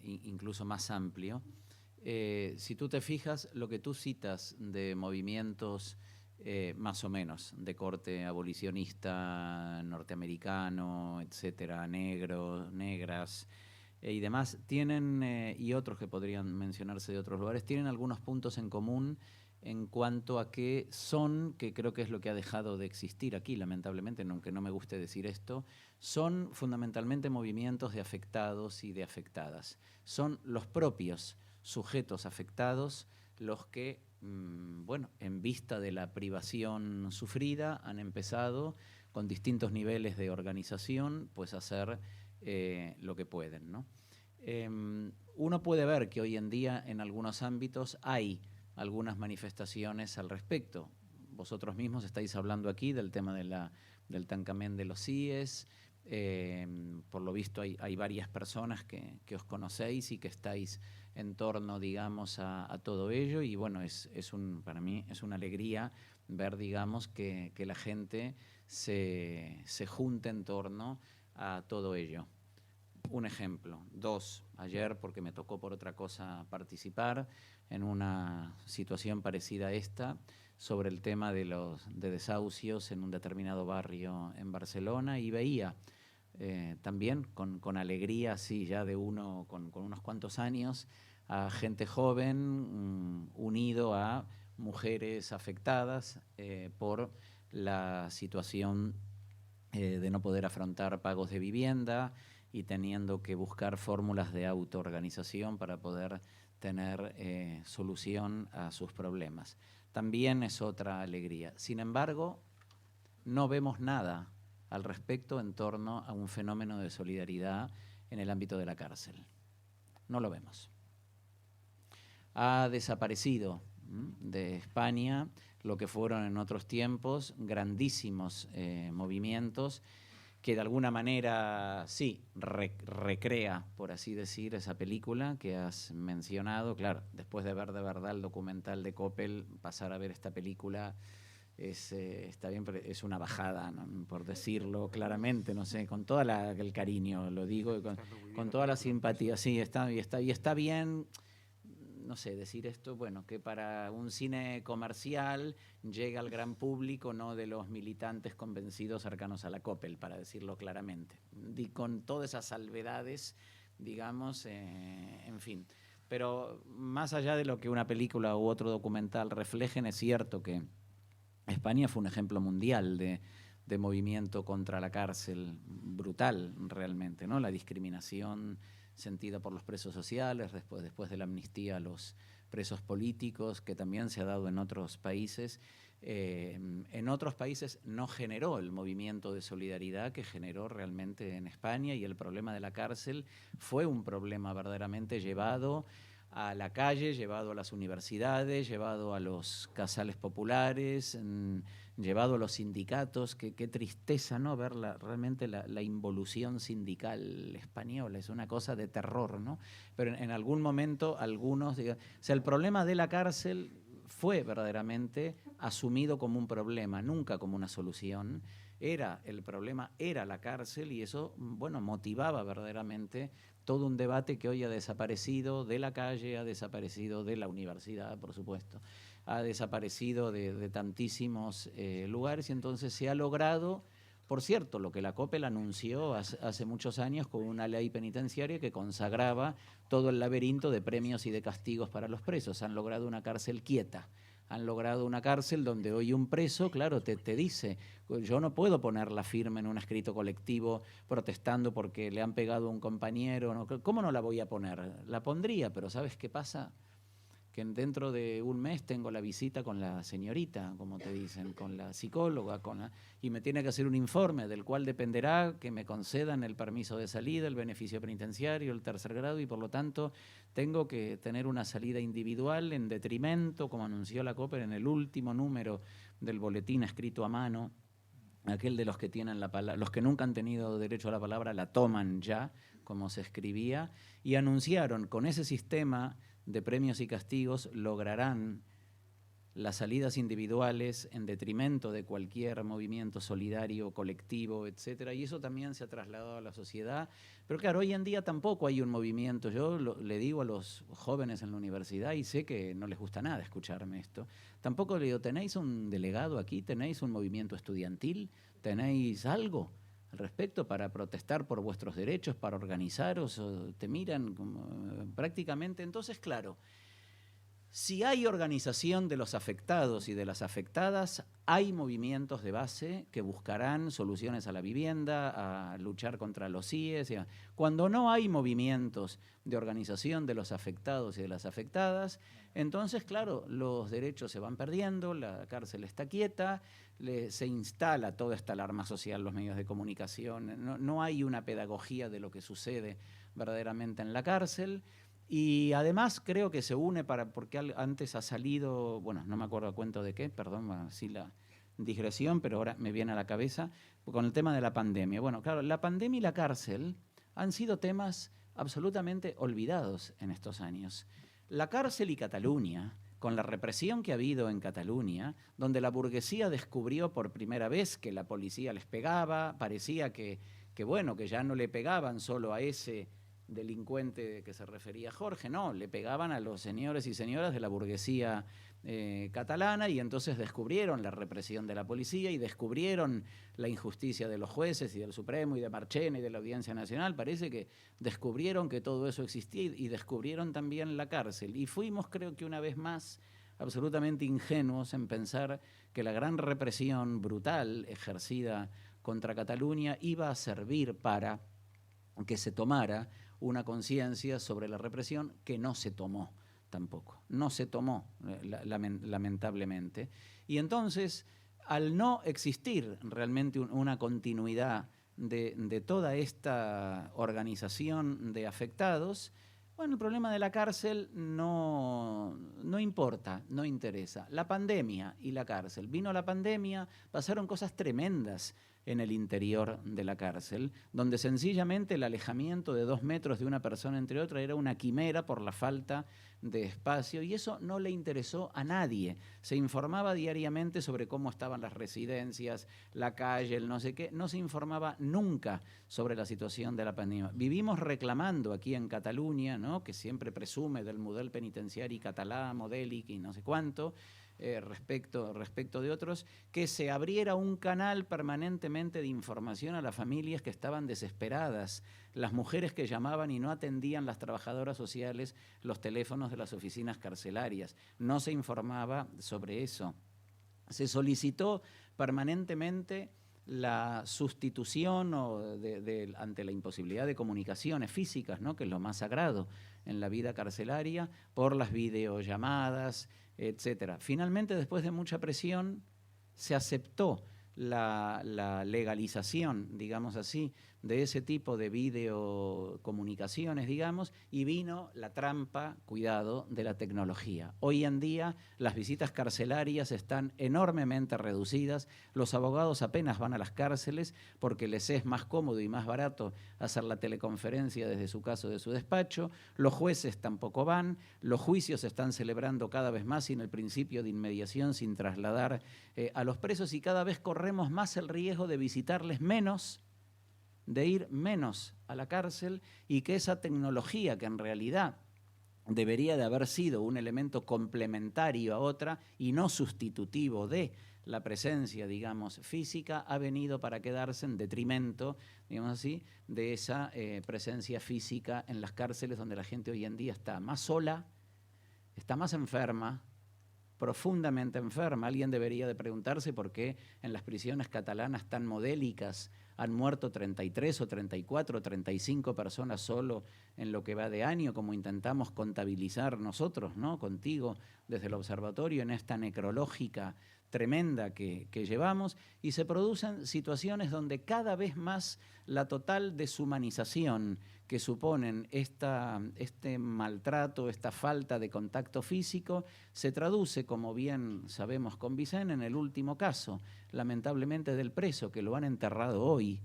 incluso más amplio, si tú te fijas, lo que tú citas de movimientos más o menos de corte abolicionista norteamericano, etcétera, negros, negras y demás, tienen, y otros que podrían mencionarse de otros lugares, tienen algunos puntos en común en cuanto a que son, que creo que es lo que ha dejado de existir aquí, lamentablemente, aunque no me guste decir esto, son fundamentalmente movimientos de afectados y de afectadas. Son los propios sujetos afectados los que, bueno, en vista de la privación sufrida, han empezado con distintos niveles de organización, pues a hacer lo que pueden, ¿no? Uno puede ver que hoy en día en algunos ámbitos hay algunas manifestaciones al respecto. Vosotros mismos estáis hablando aquí del tema del tancamento de los CIES. Por lo visto hay varias personas que os conocéis y que estáis en torno, digamos, a todo ello. Y bueno, para mí es una alegría ver, digamos, que la gente se junte en torno a todo ello. Un ejemplo. Ayer, porque me tocó por otra cosa participar en una situación parecida a esta, sobre el tema de desahucios en un determinado barrio en Barcelona, y veía también con alegría, sí, ya de uno con unos cuantos años, a gente joven unido a mujeres afectadas por la situación de no poder afrontar pagos de vivienda y teniendo que buscar fórmulas de autoorganización para poder tener solución a sus problemas. También es otra alegría. Sin embargo, no vemos nada al respecto en torno a un fenómeno de solidaridad en el ámbito de la cárcel. No lo vemos. Ha desaparecido de España lo que fueron en otros tiempos grandísimos movimientos que de alguna manera, sí, recrea, por así decir, esa película que has mencionado. Claro, después de ver de verdad el documental de Coppel, pasar a ver esta película está bien, pero es una bajada, ¿no? Por decirlo claramente, no sé, con todo el cariño, lo digo, con toda la simpatía. Sí, está bien. No sé, decir esto, bueno, que para un cine comercial llega al gran público, no de los militantes convencidos cercanos a la Coppel, para decirlo claramente. Y con todas esas salvedades, digamos, en fin. Pero más allá de lo que una película u otro documental reflejen, es cierto que España fue un ejemplo mundial de movimiento contra la cárcel, brutal realmente, ¿no? La discriminación sentida por los presos sociales, después de la amnistía a los presos políticos, que también se ha dado en otros países. En otros países no generó el movimiento de solidaridad que generó realmente en España, y el problema de la cárcel fue un problema verdaderamente llevado a la calle, llevado a las universidades, llevado a los casales populares, llevado a los sindicatos. Qué tristeza, ¿no? Ver realmente la involución sindical española, es una cosa de terror, ¿no? Pero en algún momento algunos, o sea, el problema de la cárcel fue verdaderamente asumido como un problema, nunca como una solución. El problema era la cárcel, y eso, bueno, motivaba verdaderamente todo un debate que hoy ha desaparecido de la calle, ha desaparecido de la universidad, por supuesto, ha desaparecido de tantísimos lugares, y entonces se ha logrado Por cierto, lo que la COPEL anunció hace muchos años con una ley penitenciaria que consagraba todo el laberinto de premios y de castigos para los presos. Han logrado una cárcel quieta. Han logrado una cárcel donde hoy un preso, claro, te dice, yo no puedo poner la firma en un escrito colectivo protestando porque le han pegado a un compañero. ¿No? ¿Cómo no la voy a poner? La pondría, pero ¿sabes qué pasa? Que dentro de un mes tengo la visita con la señorita, como te dicen, con la psicóloga, y me tiene que hacer un informe del cual dependerá que me concedan el permiso de salida, el beneficio penitenciario, el tercer grado, y por lo tanto tengo que tener una salida individual en detrimento, como anunció la COPEL en el último número del boletín escrito a mano, aquel de los que tienen la palabra, los que nunca han tenido derecho a la palabra la toman ya, como se escribía, y anunciaron con ese sistema de premios y castigos lograrán las salidas individuales en detrimento de cualquier movimiento solidario, colectivo, etcétera, y eso también se ha trasladado a la sociedad. Pero claro, hoy en día tampoco hay un movimiento. Yo le digo a los jóvenes en la universidad, y sé que no les gusta nada escucharme esto, tampoco le digo, ¿tenéis un delegado aquí? ¿Tenéis un movimiento estudiantil? ¿Tenéis algo al respecto para protestar por vuestros derechos, para organizaros? ¿O te miran como, prácticamente? Entonces, claro, si hay organización de los afectados y de las afectadas, hay movimientos de base que buscarán soluciones a la vivienda, a luchar contra los CIES. Cuando no hay movimientos de organización de los afectados y de las afectadas, entonces, claro, los derechos se van perdiendo, la cárcel está quieta, se instala toda esta alarma social, los medios de comunicación, no hay una pedagogía de lo que sucede verdaderamente en la cárcel. Y además creo que se une porque antes ha salido, bueno, no me acuerdo a cuento de qué, perdón, así la digresión, pero ahora me viene a la cabeza, con el tema de la pandemia. Bueno, claro, la pandemia y la cárcel han sido temas absolutamente olvidados en estos años. La cárcel y Cataluña, con la represión que ha habido en Cataluña, donde la burguesía descubrió por primera vez que la policía les pegaba, parecía que bueno, que ya no le pegaban solo a ese delincuente que se refería Jorge, no, le pegaban a los señores y señoras de la burguesía catalana, y entonces descubrieron la represión de la policía y descubrieron la injusticia de los jueces y del Supremo y de Marchena y de la Audiencia Nacional. Parece que descubrieron que todo eso existía y descubrieron también la cárcel. Y fuimos, creo que una vez más, absolutamente ingenuos en pensar que la gran represión brutal ejercida contra Cataluña iba a servir para que se tomara una conciencia sobre la represión, que no se tomó tampoco, no se tomó lamentablemente. Y entonces, al no existir realmente una continuidad de toda esta organización de afectados, bueno, el problema de la cárcel no importa, no interesa. La pandemia y la cárcel. Vino la pandemia, pasaron cosas tremendas en el interior de la cárcel, donde sencillamente el alejamiento de 2 metros de una persona entre otra era una quimera por la falta de espacio, y eso no le interesó a nadie. Se informaba diariamente sobre cómo estaban las residencias, la calle, el no sé qué. No se informaba nunca sobre la situación de la pandemia. Vivimos reclamando aquí en Cataluña, ¿no?, que siempre presume del modelo penitenciari català, modèlic y no sé cuánto, respecto de otros, que se abriera un canal permanentemente de información a las familias que estaban desesperadas, las mujeres que llamaban y no atendían las trabajadoras sociales los teléfonos de las oficinas carcelarias. No se informaba sobre eso. Se solicitó permanentemente la sustitución ante la imposibilidad de comunicaciones físicas, ¿no?, que es lo más sagrado en la vida carcelaria, por las videollamadas, etcétera. Finalmente, después de mucha presión, se aceptó la legalización, digamos así, de ese tipo de videocomunicaciones, digamos, y vino la trampa, cuidado, de la tecnología. Hoy en día las visitas carcelarias están enormemente reducidas, los abogados apenas van a las cárceles porque les es más cómodo y más barato hacer la teleconferencia desde su casa o de su despacho, los jueces tampoco van, los juicios se están celebrando cada vez más sin el principio de inmediación, sin trasladar a los presos, y cada vez corremos más el riesgo de visitarles menos, de ir menos a la cárcel, y que esa tecnología, que en realidad debería de haber sido un elemento complementario a otra y no sustitutivo de la presencia, digamos, física ha venido para quedarse en detrimento, digamos así, de esa presencia física en las cárceles donde la gente hoy en día está más sola, está más enferma, profundamente enferma. Alguien debería de preguntarse por qué en las prisiones catalanas tan modélicas han muerto 33 o 34 o 35 personas solo en lo que va de año, como intentamos contabilizar nosotros, ¿no? Contigo desde el observatorio en esta necrológica tremenda que llevamos, y se producen situaciones donde cada vez más la total deshumanización que suponen este maltrato, esta falta de contacto físico, se traduce, como bien sabemos con Vicente, en el último caso, lamentablemente del preso, que lo han enterrado hoy,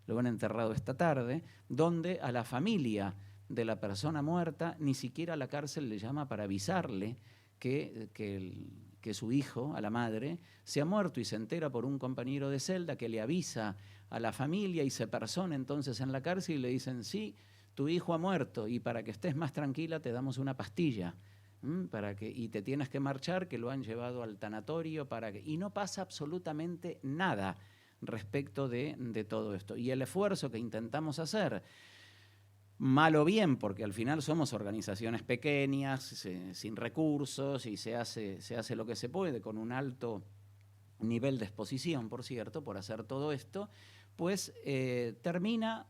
lo han enterrado esta tarde, donde a la familia de la persona muerta ni siquiera la cárcel le llama para avisarle que su hijo, a la madre, se ha muerto, y se entera por un compañero de celda que le avisa a la familia y se persona entonces en la cárcel y le dicen: sí, tu hijo ha muerto y para que estés más tranquila te damos una pastilla, y te tienes que marchar, que lo han llevado al tanatorio y no pasa absolutamente nada respecto de todo esto. Y el esfuerzo que intentamos hacer, mal o bien, porque al final somos organizaciones pequeñas, sin recursos, y se hace lo que se puede, con un alto nivel de exposición, por cierto, por hacer todo esto, pues termina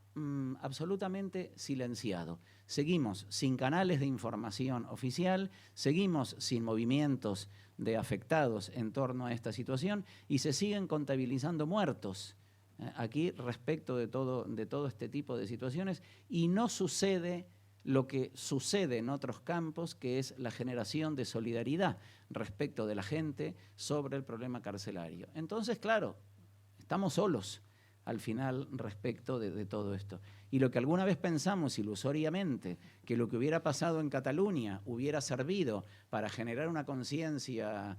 absolutamente silenciado. Seguimos sin canales de información oficial, seguimos sin movimientos de afectados en torno a esta situación, y se siguen contabilizando muertos aquí respecto de todo este tipo de situaciones, y no sucede lo que sucede en otros campos, que es la generación de solidaridad respecto de la gente sobre el problema carcelario. Entonces, claro, estamos solos al final respecto de todo esto. Y lo que alguna vez pensamos ilusoriamente, que lo que hubiera pasado en Cataluña hubiera servido para generar una conciencia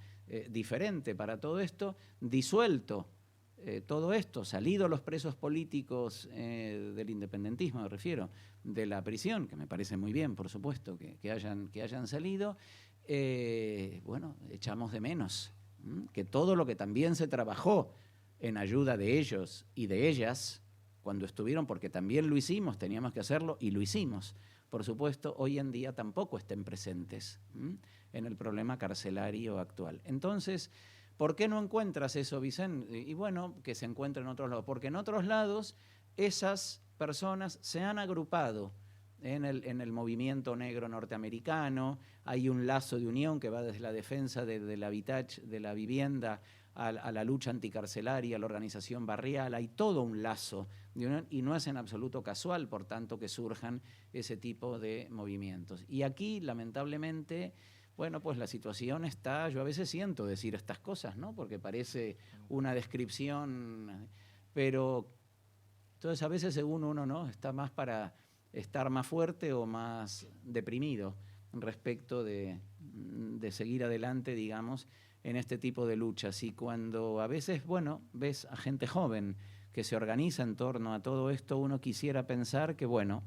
diferente para todo esto, disuelto todo esto, salidos los presos políticos del independentismo, me refiero, de la prisión, que me parece muy bien, por supuesto, que hayan salido, bueno, echamos de menos que todo lo que también se trabajó en ayuda de ellos y de ellas, cuando estuvieron, porque también lo hicimos, teníamos que hacerlo y lo hicimos, por supuesto, hoy en día tampoco estén presentes en el problema carcelario actual. Entonces, ¿por qué no encuentras eso, Vicente? Y bueno, que se encuentra en otros lados, porque en otros lados esas personas se han agrupado en el movimiento negro norteamericano, hay un lazo de unión que va desde la defensa del habitat, de la vivienda, a la lucha anticarcelaria, a la organización barrial, hay todo un lazo de unión, y no es en absoluto casual, por tanto, que surjan ese tipo de movimientos. Y aquí, lamentablemente, bueno, pues la situación está, yo a veces siento decir estas cosas, ¿no? Porque parece una descripción, pero entonces a veces según uno, ¿no?, está más para estar más fuerte o más deprimido respecto de seguir adelante, digamos, en este tipo de luchas. Y cuando a veces, bueno, ves a gente joven que se organiza en torno a todo esto, uno quisiera pensar que, bueno,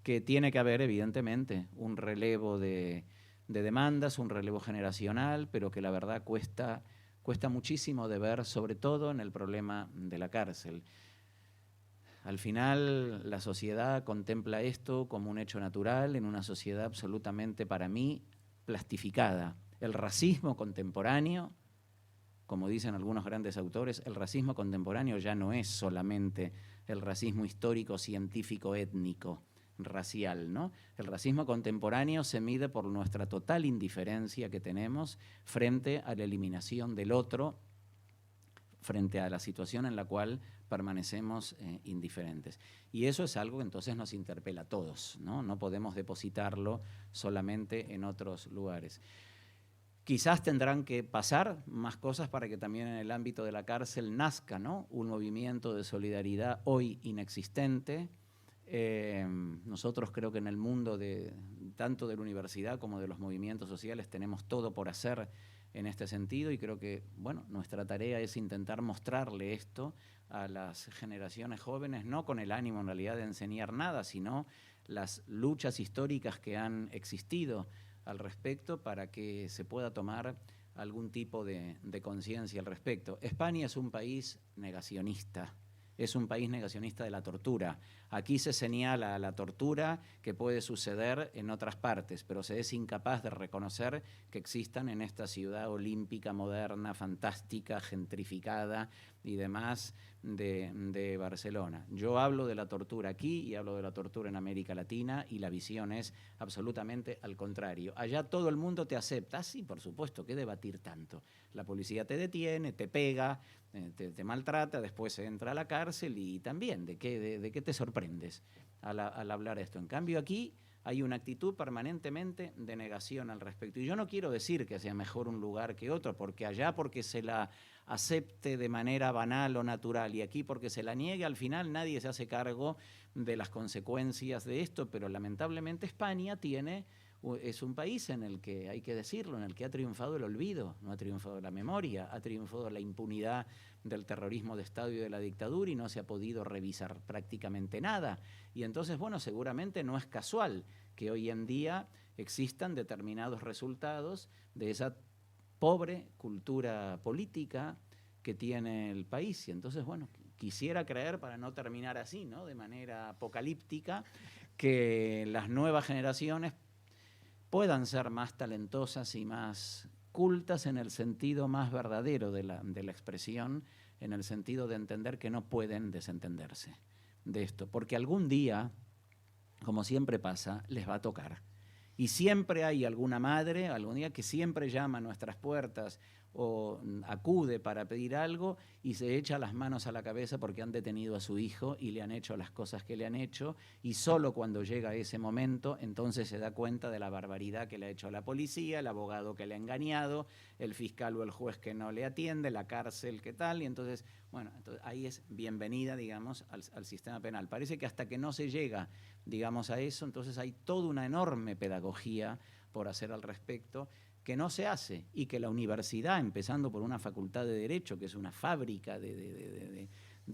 que tiene que haber evidentemente un relevo de demandas, un relevo generacional, pero que la verdad cuesta muchísimo de ver, sobre todo en el problema de la cárcel. Al final, la sociedad contempla esto como un hecho natural en una sociedad absolutamente, para mí, plastificada. El racismo contemporáneo, como dicen algunos grandes autores, el racismo contemporáneo ya no es solamente el racismo histórico, científico, étnico, racial, ¿no? El racismo contemporáneo se mide por nuestra total indiferencia que tenemos frente a la eliminación del otro, frente a la situación en la cual permanecemos indiferentes. Y eso es algo que entonces nos interpela a todos, ¿no? No podemos depositarlo solamente en otros lugares. Quizás tendrán que pasar más cosas para que también en el ámbito de la cárcel nazca, ¿no?, un movimiento de solidaridad hoy inexistente. Nosotros creo que en el mundo tanto de la universidad como de los movimientos sociales tenemos todo por hacer en este sentido, y creo que, bueno, nuestra tarea es intentar mostrarle esto a las generaciones jóvenes, no con el ánimo en realidad de enseñar nada, sino las luchas históricas que han existido al respecto, para que se pueda tomar algún tipo de conciencia al respecto. España es un país negacionista. Es un país negacionista de la tortura. Aquí se señala la tortura que puede suceder en otras partes, pero se es incapaz de reconocer que existan en esta ciudad olímpica, moderna, fantástica, gentrificada y demás de Barcelona. Yo hablo de la tortura aquí y hablo de la tortura en América Latina y la visión es absolutamente al contrario. Allá todo el mundo te acepta. Sí, por supuesto, ¿qué debatir tanto? La policía te detiene, te pega, te maltrata, después se entra a la cárcel y también, ¿de qué te sorprendes al hablar esto? En cambio aquí hay una actitud permanentemente de negación al respecto. Y yo no quiero decir que sea mejor un lugar que otro, porque allá porque se la acepte de manera banal o natural y aquí porque se la niegue, al final nadie se hace cargo de las consecuencias de esto, pero lamentablemente España es un país en el que, hay que decirlo, en el que ha triunfado el olvido, no ha triunfado la memoria, ha triunfado la impunidad del terrorismo de Estado y de la dictadura y no se ha podido revisar prácticamente nada. Y entonces, bueno, seguramente no es casual que hoy en día existan determinados resultados de esa pobre cultura política que tiene el país. Y entonces, bueno, quisiera creer, para no terminar así, ¿no?, de manera apocalíptica, que las nuevas generaciones puedan ser más talentosas y más cultas en el sentido más verdadero de la expresión, en el sentido de entender que no pueden desentenderse de esto, porque algún día, como siempre pasa, les va a tocar. Y siempre hay alguna madre, algún día, que siempre llama a nuestras puertas o acude para pedir algo y se echa las manos a la cabeza porque han detenido a su hijo y le han hecho las cosas que le han hecho, y solo cuando llega ese momento entonces se da cuenta de la barbaridad que le ha hecho la policía, el abogado que le ha engañado, el fiscal o el juez que no le atiende, la cárcel que tal, y entonces, bueno, entonces ahí es bienvenida, digamos, al sistema penal. Parece que hasta que no se llega, digamos, a eso, entonces hay toda una enorme pedagogía por hacer al respecto, que no se hace, y que la universidad, empezando por una facultad de Derecho, que es una fábrica de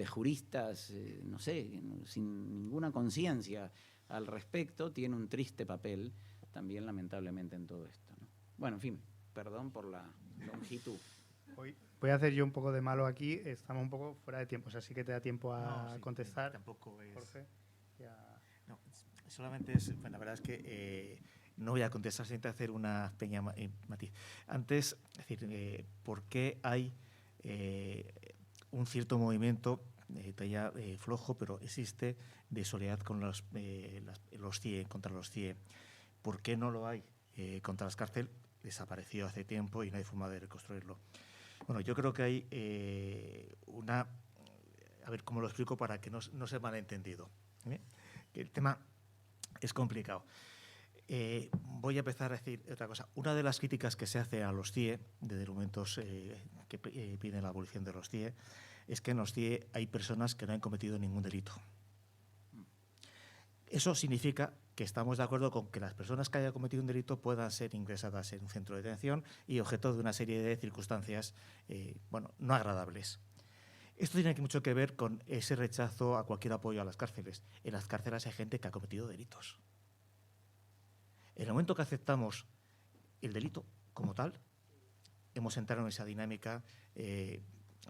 juristas, no sé, sin ninguna conciencia al respecto, tiene un triste papel también, lamentablemente, en todo esto, ¿no? Bueno, en fin, perdón por la longitud. Voy a hacer yo un poco de malo aquí, estamos un poco fuera de tiempo, o sea, sí que te da tiempo a contestar. Tampoco es... Jorge, ya... No, solamente es, bueno, la verdad es que no voy a contestar sin hacer una pequeña matiz. Antes, es decir, ¿por qué hay un cierto movimiento todavía flojo, pero existe, de solidaridad con los CIE, contra los CIE? ¿Por qué no lo hay contra las cárceles? Desapareció hace tiempo y no hay forma de reconstruirlo. Bueno, yo creo que hay a ver cómo lo explico para que no sea malentendido, ¿eh? Que el tema es complicado. Voy a empezar a decir otra cosa. Una de las críticas que se hace a los CIE, de documentos que piden la abolición de los CIE, es que en los CIE hay personas que no han cometido ningún delito. Eso significa que estamos de acuerdo con que las personas que hayan cometido un delito puedan ser ingresadas en un centro de detención y objeto de una serie de circunstancias no agradables. Esto tiene mucho que ver con ese rechazo a cualquier apoyo a las cárceles. En las cárceles hay gente que ha cometido delitos. En el momento que aceptamos el delito como tal, hemos entrado en esa dinámica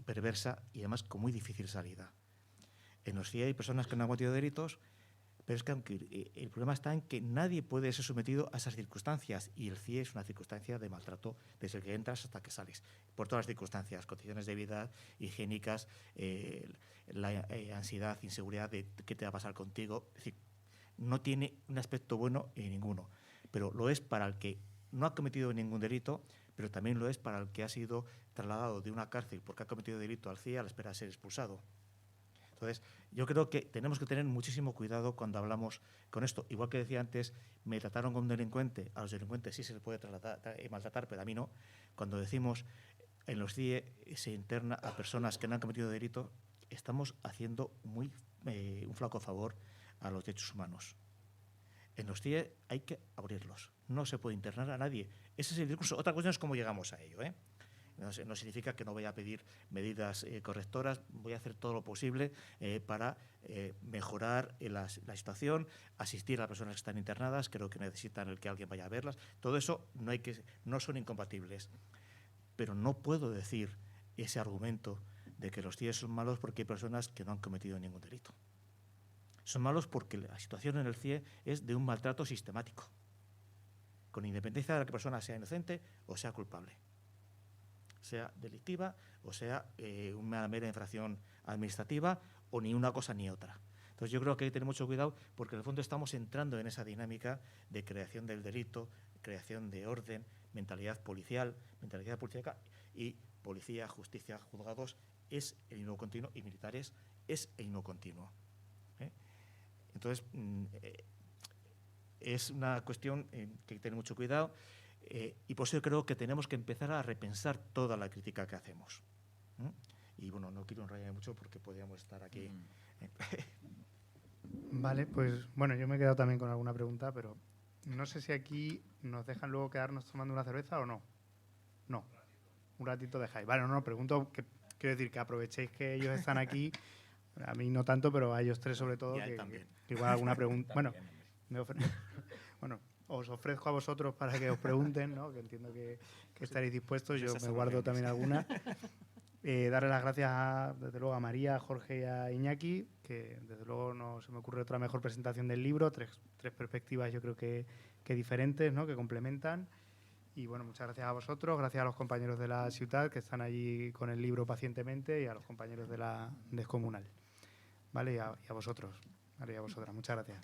perversa y además con muy difícil salida. En los CIE hay personas que no han cometido delitos, pero es que el problema está en que nadie puede ser sometido a esas circunstancias, y el CIE es una circunstancia de maltrato desde que entras hasta que sales, por todas las circunstancias, condiciones de vida, higiénicas, la ansiedad, inseguridad de qué te va a pasar contigo. Es decir, no tiene un aspecto bueno en ninguno, pero lo es para el que no ha cometido ningún delito, pero también lo es para el que ha sido trasladado de una cárcel porque ha cometido delito al CIE a la espera de ser expulsado. Entonces, yo creo que tenemos que tener muchísimo cuidado cuando hablamos con esto. Igual que decía antes, me trataron como un delincuente, a los delincuentes sí se les puede maltratar, pero a mí no. Cuando decimos en los CIE se interna a personas que no han cometido delito, estamos haciendo un flaco favor a los derechos humanos. En los CIE hay que abrirlos, no se puede internar a nadie. Ese es el discurso. Otra cuestión es cómo llegamos a ello, ¿eh? No significa que no voy a pedir medidas correctoras, voy a hacer todo lo posible para mejorar la situación, asistir a las personas que están internadas, creo que necesitan el que alguien vaya a verlas. Todo eso no son incompatibles. pero no puedo decir ese argumento de que los CIE son malos porque hay personas que no han cometido ningún delito. Son malos porque la situación en el CIE es de un maltrato sistemático, con independencia de que la persona sea inocente o sea culpable, sea delictiva o sea una mera infracción administrativa o ni una cosa ni otra. Entonces yo creo que hay que tener mucho cuidado porque en el fondo estamos entrando en esa dinámica de creación del delito, creación de orden, mentalidad policial, mentalidad policíaca, y policía, justicia, juzgados es el no continuo y militares es el no continuo. Entonces, es una cuestión que hay que tener mucho cuidado y por eso yo creo que tenemos que empezar a repensar toda la crítica que hacemos. Y bueno, no quiero enrollarme mucho porque podríamos estar aquí. Vale, pues bueno, yo me he quedado también con alguna pregunta, pero no sé si aquí nos dejan luego quedarnos tomando una cerveza o no. No, un ratito dejáis. Vale, no, pregunto, quiero decir que aprovechéis que ellos están aquí, a mí no tanto, pero a ellos tres sobre todo, que igual alguna pregunta. Bueno, bueno, os ofrezco a vosotros para que os pregunten, ¿no? Que entiendo que estaréis dispuestos, yo me guardo también alguna. Darle las gracias, desde luego, a María, a Jorge y a Iñaki, que desde luego no se me ocurre otra mejor presentación del libro, tres perspectivas yo creo que diferentes, ¿no? Que complementan. Y bueno, muchas gracias a vosotros, gracias a los compañeros de la ciudad que están allí con el libro pacientemente y a los compañeros de la Descomunal. ¿Vale? Y a vosotros, ¿vale? Y a vosotras, muchas gracias.